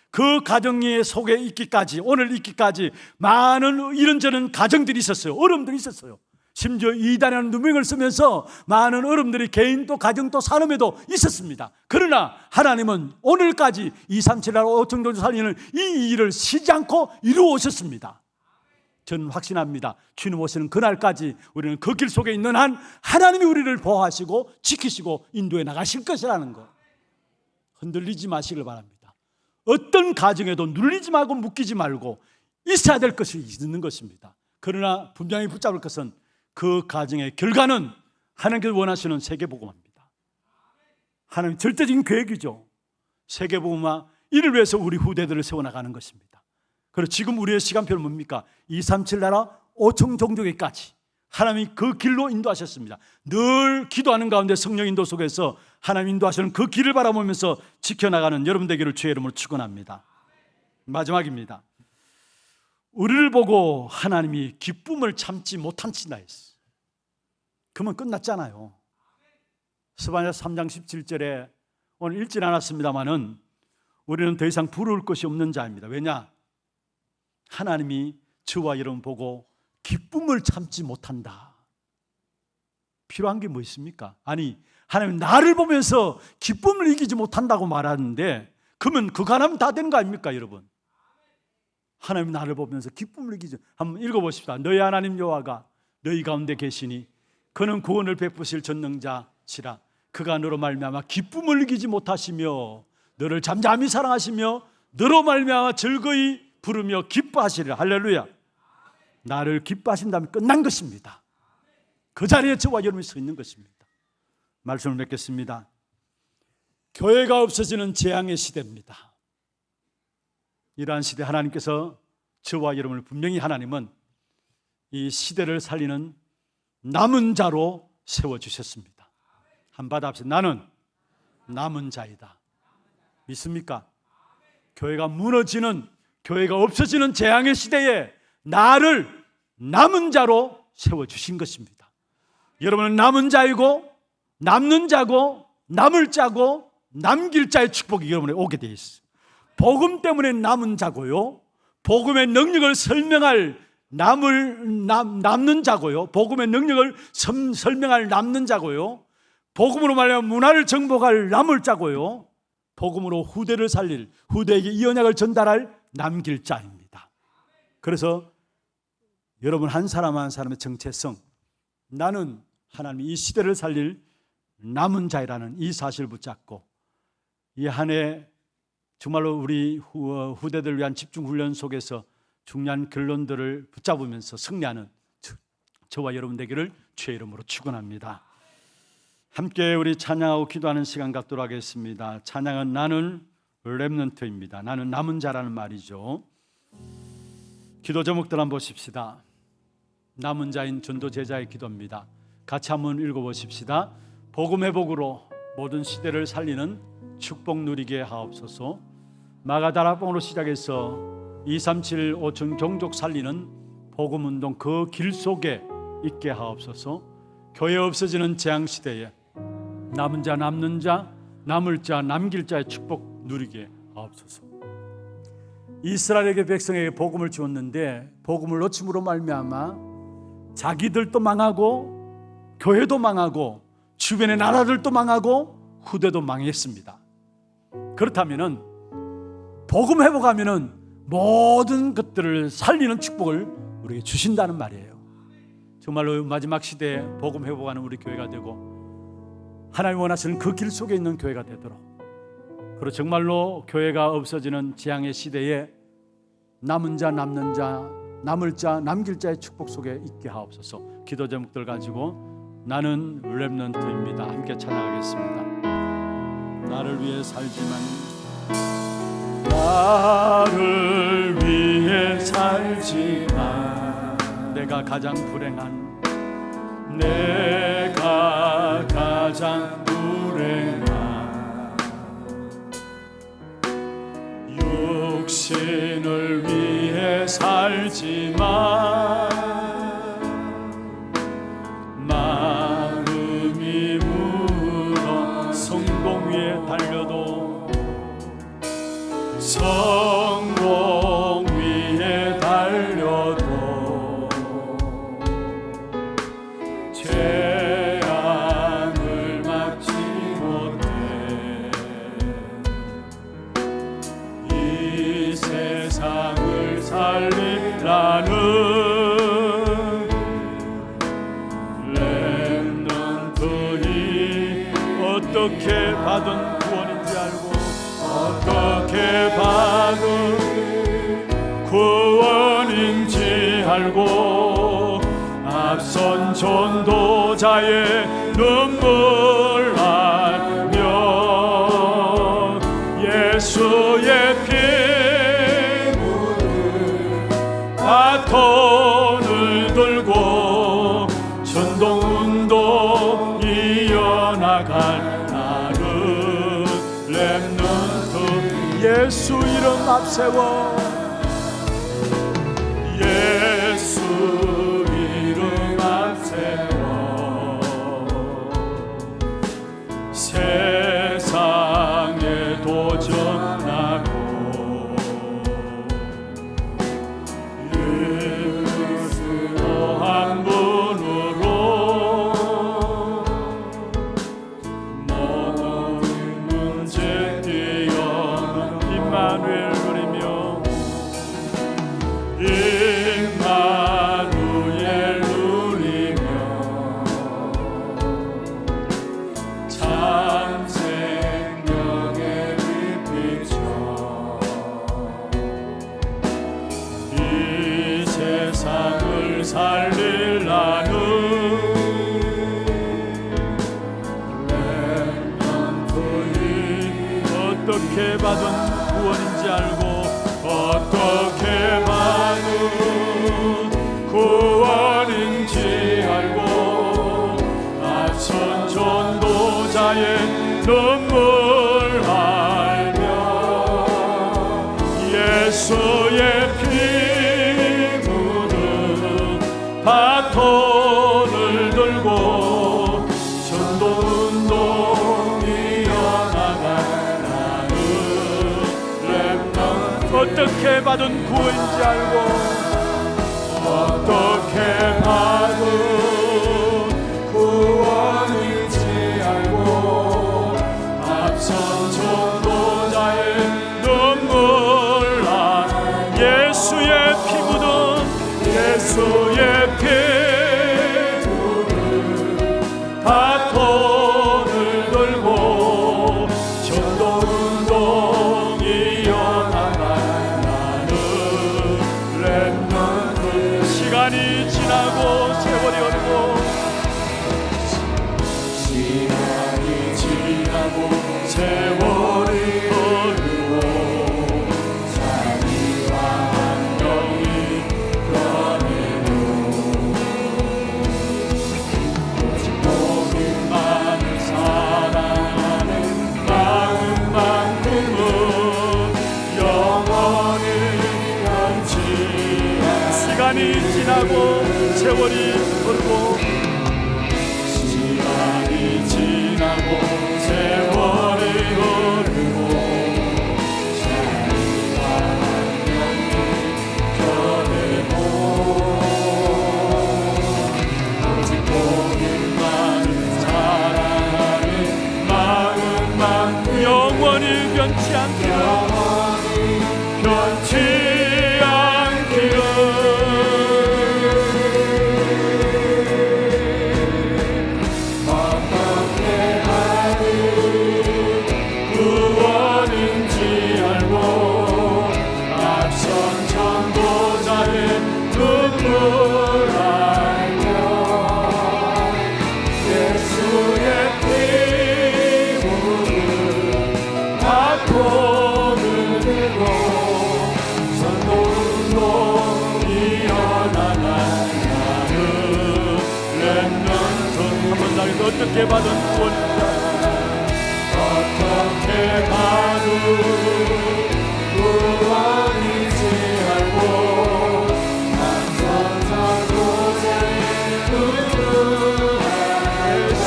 그 가정의 속에 있기까지, 오늘 있기까지 많은 이런저런 가정들이 있었어요. 어려움들이 있었어요. 심지어 이단이라는 누명을 쓰면서 많은 어른들이 개인도 가정도 산업에도 있었습니다. 그러나 하나님은 오늘까지 237나라 5천 종족 살리는 이 일을 쉬지 않고 이루어 오셨습니다. 저는 확신합니다. 주님 오시는 그날까지 우리는 그 길 속에 있는 한 하나님이 우리를 보호하시고 지키시고 인도해 나가실 것이라는 것, 흔들리지 마시길 바랍니다. 어떤 가정에도 눌리지 말고 묶이지 말고 있어야 될 것이 있는 것입니다. 그러나 분명히 붙잡을 것은 그 가정의 결과는 하나님께서 원하시는 세계복음화입니다. 하나님 절대적인 계획이죠. 세계복음화, 이를 위해서 우리 후대들을 세워나가는 것입니다. 그리고 지금 우리의 시간표는 뭡니까? 237나라 5천 종족에까지 하나님이 그 길로 인도하셨습니다. 늘 기도하는 가운데 성령 인도 속에서 하나님 인도하시는 그 길을 바라보면서 지켜나가는 여러분 되기를 주의 이름으로 축원합니다. 마지막입니다. 우리를 보고 하나님이 기쁨을 참지 못한다 했어요. 그러면 끝났잖아요. 스바냐 3장 17절에 오늘 읽진 않았습니다마는 우리는 더 이상 부러울 것이 없는 자입니다. 왜냐? 하나님이 저와 여러분 보고 기쁨을 참지 못한다. 필요한 게 뭐 있습니까? 아니, 하나님 나를 보면서 기쁨을 이기지 못한다고 말하는데 그러면 그가라면 다 된 거 아닙니까, 여러분? 하나님 나를 보면서 기쁨을 이기지. 한번 읽어보십시다. 너희 하나님 여호와가 너희 가운데 계시니 그는 구원을 베푸실 전능자시라. 그가 너로 말미암아 기쁨을 이기지 못하시며 너를 잠잠히 사랑하시며 너로 말미암아 즐거이 부르며 기뻐하시리라. 할렐루야. 나를 기뻐하신다면 끝난 것입니다. 그 자리에 저와 여러분이 서 있는 것입니다. 말씀을 맺겠습니다. 교회가 없어지는 재앙의 시대입니다. 이러한 시대 하나님께서 저와 여러분을 분명히 하나님은 이 시대를 살리는 남은 자로 세워주셨습니다. 한번 받아봅시다. 나는 남은 자이다. 믿습니까? 교회가 무너지는, 교회가 없어지는 재앙의 시대에 나를 남은 자로 세워주신 것입니다. 여러분은 남은 자이고 남는 자고 남을 자고 남길 자의 축복이 여러분에게 오게 되어 있어요. 복음 때문에 남은 자고요, 복음의 능력을 설명할 남는 자고요, 복음의 능력을 설명할 남는 자고요, 복음으로 말하면 문화를 정복할 남을 자고요, 복음으로 후대를 살릴, 후대에게 이 언약을 전달할 남길 자입니다. 그래서 여러분 한 사람 한 사람의 정체성, 나는 하나님이 이 시대를 살릴 남은 자이라는 이 사실을 붙잡고 이 한 해 정말로 우리 후대들을 위한 집중훈련 속에서 중요한 결론들을 붙잡으면서 승리하는 저와 여러분 되기를 주의 이름으로 축원합니다. 함께 우리 찬양하고 기도하는 시간 갖도록 하겠습니다. 찬양은 나는 렘넌트입니다. 나는 남은 자라는 말이죠. 기도 제목들 한번 보십시다. 남은 자인 전도 제자의 기도입니다. 같이 한번 읽어보십시다. 복음 회복으로 모든 시대를 살리는 축복 누리게 하옵소서. 마가다락방으로 시작해서 237 5천 종족 살리는 복음운동 그 길 속에 있게 하옵소서. 교회 없어지는 재앙시대에 남은 자 남는 자 남을 자 남길 자의 축복 누리게 하옵소서. 이스라엘에게 백성에게 복음을 주었는데 복음을 놓침으로 말미암아 자기들도 망하고 교회도 망하고 주변의 나라들도 망하고 후대도 망했습니다. 그렇다면은 복음 회복하면은 모든 것들을 살리는 축복을 우리에게 주신다는 말이에요. 정말로 마지막 시대에 복음 회복하는 우리 교회가 되고 하나님 원하시는 그 길 속에 있는 교회가 되도록, 그리고 정말로 교회가 없어지는 재앙의 시대에 남은 자 남는 자 남을 자 남길 자의 축복 속에 있게 하옵소서. 기도 제목들 가지고 나는 렘넌트입니다. 함께 찬양하겠습니다. 나를 위해 살지만 나를 위해 살지만 내가 가장 불행한 육신을 위해 살지만 마음이 무너 성공 위에 달려도 성공 위에 달려도 살리라는 렘넌트니 어떻게 받은 구원인지 알고 어떻게 받은 구원인지 알고 앞선 전도자의 눈물 알며 예수의 피 묻은 바톤을 들고 전도운동 이어나갈 나를 렘넌트 예수 이름 앞세워 예수 이름 앞세워 세상에 도전하고 예수 한 분으로 모든 문제 뛰어넘 임마누엘 누리며 임마누엘 누리며 참 생명의 빛이여 이 세상을 살릴 나는 렘넌트니 어떻게 받은 구원인지 알고 어떻게 받은 구원인지 알고 앞선 전도자의 눈물 알며 예수의 피 묻은 바톤을 들고 전도운동 이어나갈 나는 렘넌트 어떻게 받은 구원인지 알고 어떻게 받은 구원인지 알고 앞선 전도자의 눈물 알 예수의 피 묻은 예수의 피 묻은 바톤을 들고 전도운동 이어나갈 시간이 지나고 세월이 흐르고 시간이 지나고 세월이 흐르고 자리와 환경이 변해도 오직 복음만을 사랑하는 마음만큼은 영원히 변치 시간이 지나고 세월이 흐르고 시간이 지나고 세월이 흐르고 자리와 환경이 변해도 오직 복음만을 사랑하는 마음만 영원히 변치 않기를 변치 어떻게 받은 구원인지 어떻게 받은 구원인지 알고 앞선 전도자의 눈물 알며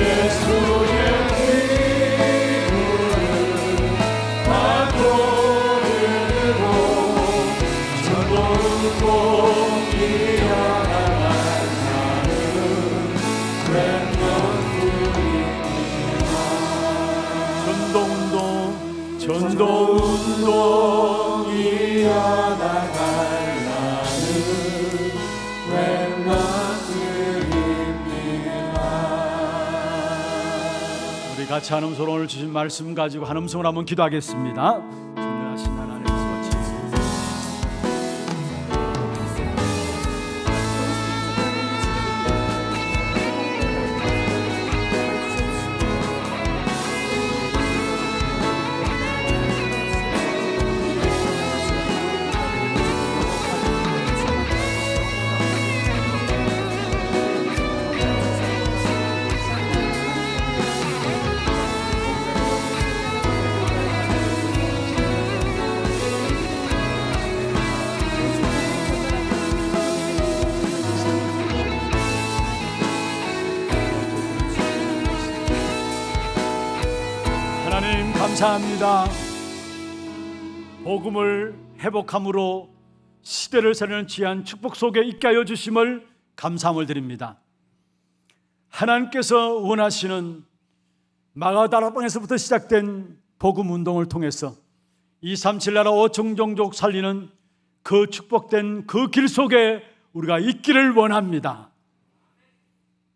예수의 피 묻은 바톤을 들고 전도운동 이어나갈 나는 우리 같이 한 음성으로 오늘 주신 말씀 가지고 한 음성으로 한번 기도하겠습니다. 전능하신 하나님 수고하십니다. 하나님 감사합니다. 복음을 회복함으로 시대를 살리는 귀한 축복 속에 있게 하여 주심을 감사함을 드립니다. 하나님께서 원하시는 마가다락방에서부터 시작된 복음 운동을 통해서 237 나라 5천 종족 살리는 그 축복된 그 길 속에 우리가 있기를 원합니다.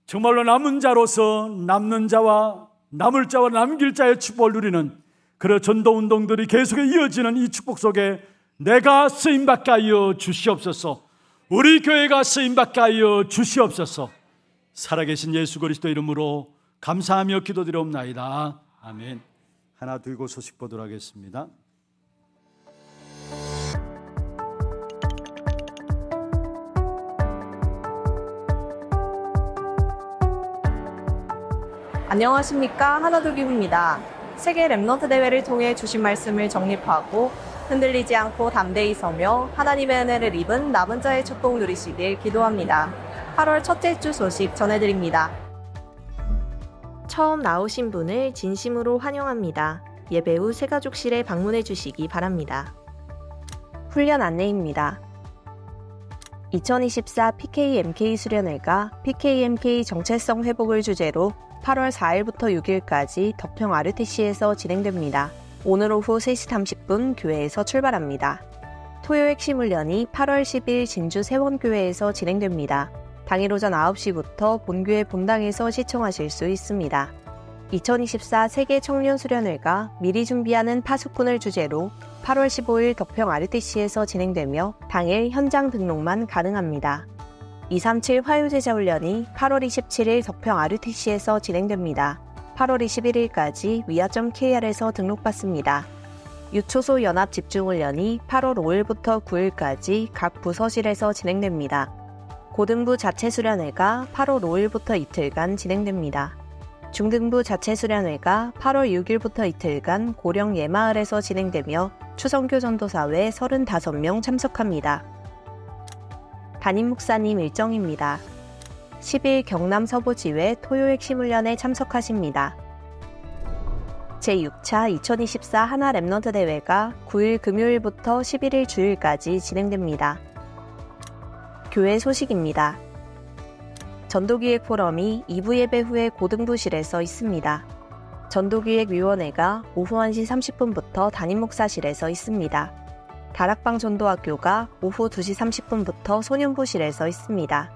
정말로 남은 자로서 남는 자와 남을 자와 남길 자의 축복을 누리는 그런 전도 운동들이 계속 이어지는 이 축복 속에 내가 쓰임받게 하여 주시옵소서. 우리 교회가 쓰임받게 하여 주시옵소서. 살아계신 예수 그리스도 이름으로 감사하며 기도드리옵나이다. 아멘. 하나 들고 소식 보도록 하겠습니다. 안녕하십니까, 하나둘기부입니다. 세계 랩넌트 대회를 통해 주신 말씀을 정립하고 흔들리지 않고 담대히 서며 하나님의 은혜를 입은 남은 자의 축복 누리시길 기도합니다. 8월 첫째 주 소식 전해드립니다. 처음 나오신 분을 진심으로 환영합니다. 예배 후 새가족실에 방문해 주시기 바랍니다. 훈련 안내입니다. 2024 PKMK 수련회가 PKMK 정체성 회복을 주제로 8월 4일부터 6일까지 덕평 RUTC에서 진행됩니다. 오늘 오후 3시 30분 교회에서 출발합니다. 토요 핵심 훈련이 8월 10일 진주 세원교회에서 진행됩니다. 당일 오전 9시부터 본교회 본당에서 시청하실 수 있습니다. 2024 세계 청년 수련회가 미리 준비하는 파수꾼을 주제로 8월 15일 덕평 RUTC에서 진행되며 당일 현장 등록만 가능합니다. 237 화요제자 훈련이 8월 27일 덕평 RUTC에서 진행됩니다. 8월 21일까지 위아.kr에서 등록받습니다. 유초소 연합 집중훈련이 8월 5일부터 9일까지 각 부서실에서 진행됩니다. 고등부 자체수련회가 8월 5일부터 이틀간 진행됩니다. 중등부 자체수련회가 8월 6일부터 이틀간 고령 예마을에서 진행되며 추성교 전도사회 35명 참석합니다. 담임 목사님 일정입니다. 10일 경남 서부지회 토요 핵심 훈련에 참석하십니다. 제6차 2024 하나 랩넌트 대회가 9일 금요일부터 11일 주일까지 진행됩니다. 교회 소식입니다. 전도기획 포럼이 2부 예배 후에 고등부실에서 있습니다. 전도기획위원회가 오후 1시 30분부터 담임 목사실에서 있습니다. 다락방 전도학교가 오후 2시 30분부터 소년부실에서 있습니다.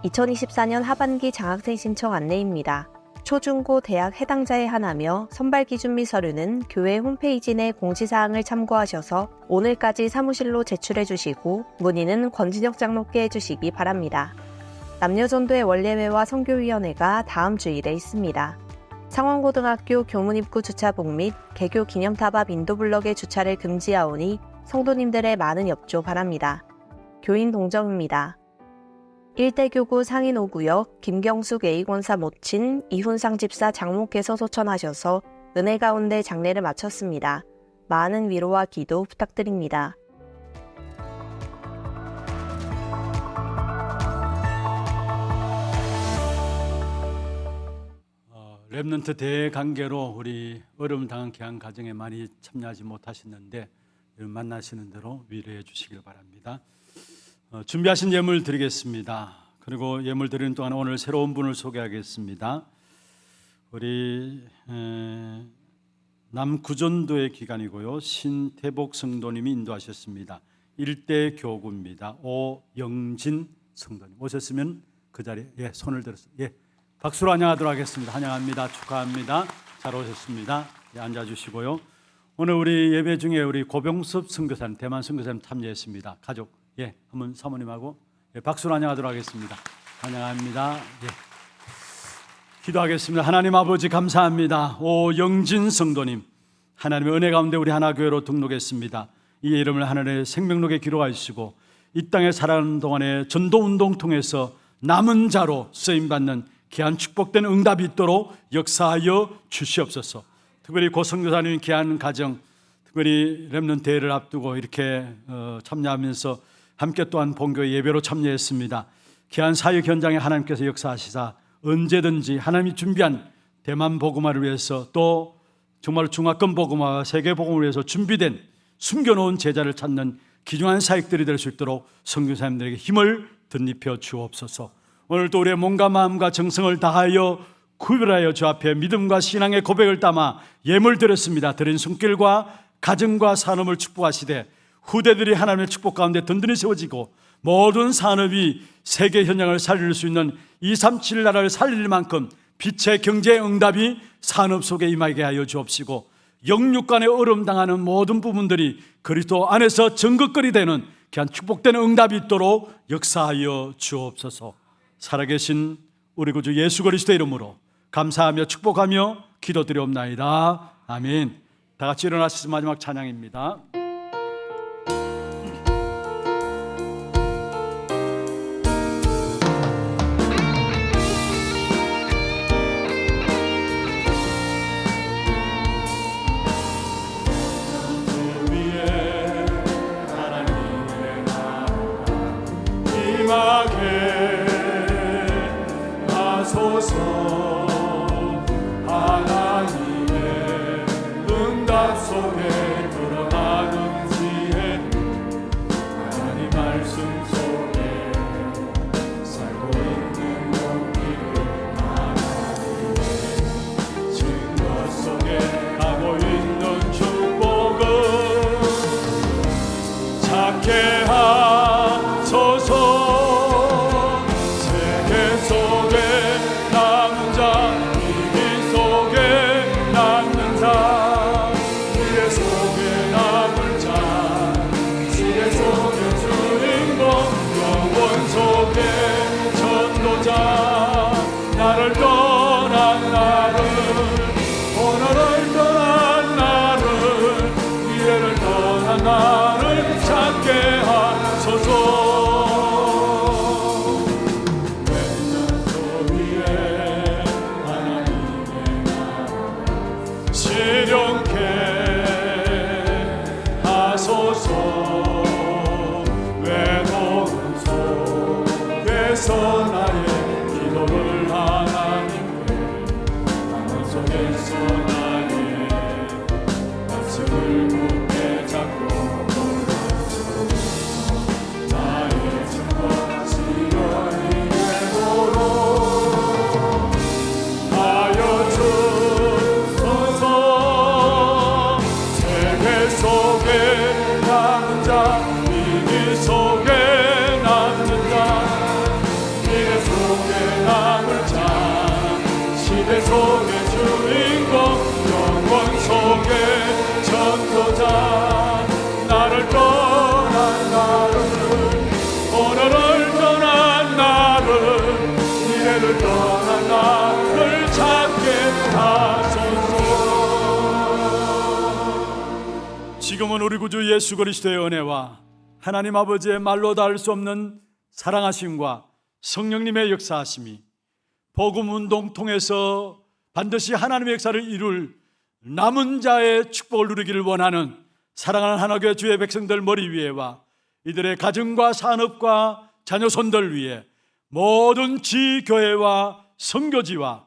2024년 하반기 장학생 신청 안내입니다. 초중고 대학 해당자에 한하며 선발 기준 및 서류는 교회 홈페이지 내 공지사항을 참고하셔서 오늘까지 사무실로 제출해 주시고 문의는 권진혁 장로께 해주시기 바랍니다. 남녀전도의 원례회와 선교위원회가 다음 주일에 있습니다. 상원고등학교 교문입구 주차복 및 개교 기념탑 인도블럭의 주차를 금지하오니 성도님들의 많은 협조 바랍니다. 교인 동정입니다. 1대교구 상인 5구역 김경숙 A권사 모친 이훈상 집사 장모께서 소천하셔서 은혜 가운데 장례를 마쳤습니다. 많은 위로와 기도 부탁드립니다. 랩넌트 대회 관계로 우리 어려움 당한 귀한 가정에 많이 참여하지 못하셨는데 만나시는 대로 위로해 주시길 바랍니다. 준비하신 예물 드리겠습니다. 그리고 예물 드리는 동안 오늘 새로운 분을 소개하겠습니다. 우리 남구전도의 기간이고요. 신태복 성도님이 인도하셨습니다. 일대 교구입니다. 오영진 성도님 오셨으면 그 자리에 손을 들었어요. 박수로 환영하도록 하겠습니다. 환영합니다. 축하합니다. 잘 오셨습니다. 앉아주시고요. 오늘 우리 예배 중에 우리 고병섭 선교사님, 대만 선교사님 참여했습니다. 가족, 한번 사모님하고 박수로 환영하도록 하겠습니다. 환영합니다. 기도하겠습니다. 하나님 아버지 감사합니다. 오영진 성도님, 하나님의 은혜 가운데 우리 하나교회로 등록했습니다. 이 이름을 하나님의 생명록에 기록하여 주시고 이 땅에 살아가는 동안에 전도운동 통해서 남은 자로 쓰임받는 귀한 축복된 응답이 있도록 역사하여 주시옵소서. 특별히 고 선교사님 귀한 가정, 특별히 렘넌트 대회를 앞두고 이렇게 참여하면서 함께 또한 본교회 예배로 참여했습니다. 귀한 사역 현장에 하나님께서 역사하시사 언제든지 하나님이 준비한 대만 복음화를 위해서 또 정말 중화권 복음화와 세계 복음을 위해서 준비된 숨겨놓은 제자를 찾는 귀중한 사역들이 될 수 있도록 선교사님들에게 힘을 덧입혀 주옵소서. 오늘도 우리의 몸과 마음과 정성을 다하여 구별하여 주 앞에 믿음과 신앙의 고백을 담아 예물 드렸습니다. 드린 손길과 가정과 산업을 축복하시되 후대들이 하나님의 축복 가운데 든든히 세워지고 모든 산업이 세계 현장을 살릴 수 있는 237 나라를 살릴 만큼 빛의 경제 응답이 산업 속에 임하게 하여 주옵시고 영육간에 어려움 당하는 모든 부분들이 그리스도 안에서 정극거리 되는 귀한 축복된 응답이 있도록 역사하여 주옵소서. 살아계신 우리 구주 예수 그리스도의 이름으로 감사하며 축복하며 기도드리옵나이다. 아멘. 다 같이 일어나셔서 마지막 찬양입니다. 하나님의 응답 속에 드러나는 지혜, 하나님 말씀 속에 살고 있는 용기를 하나님의 증거 속에 가고 있는 축복을 찾게 하소서. 나를 떠난 나를, 오늘을 떠난 나를, 미래를 떠난 나를 찾게 하소서. 왼쪽 위에 하나님의 나라 실현케 하소서. 외로움 속에서 나의 기도를 하나님께, 땅 속에서 나의 말씀을 굳게 잡고 나의 증거 지연이 되도록 하여 주소서. 세계 속에 남은 자, 위기 속에 남는 자, 미래 속에 남을 자, 시대 속의 주인공, 영원 속의 전도자. 나를 떠난 나를, 오늘을 떠난 나를, 미래를 떠난 나를 찾게 하소서. 지금은 우리 구주 예수 그리스도의 은혜와 하나님 아버지의 말로 다 할 수 없는 사랑하심과 성령님의 역사하심이 복음운동 통해서 반드시 하나님의 역사를 이룰 남은 자의 축복을 누리기를 원하는 사랑하는 하나교회 주의 백성들 머리 위에와 이들의 가정과 산업과 자녀손들 위에 모든 지교회와 선교지와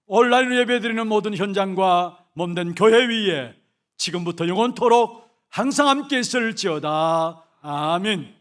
온라인으로 예배드리는 모든 현장과 몸된 교회 위에 지금부터 영원토록 항상 함께 있을지어다. 아멘.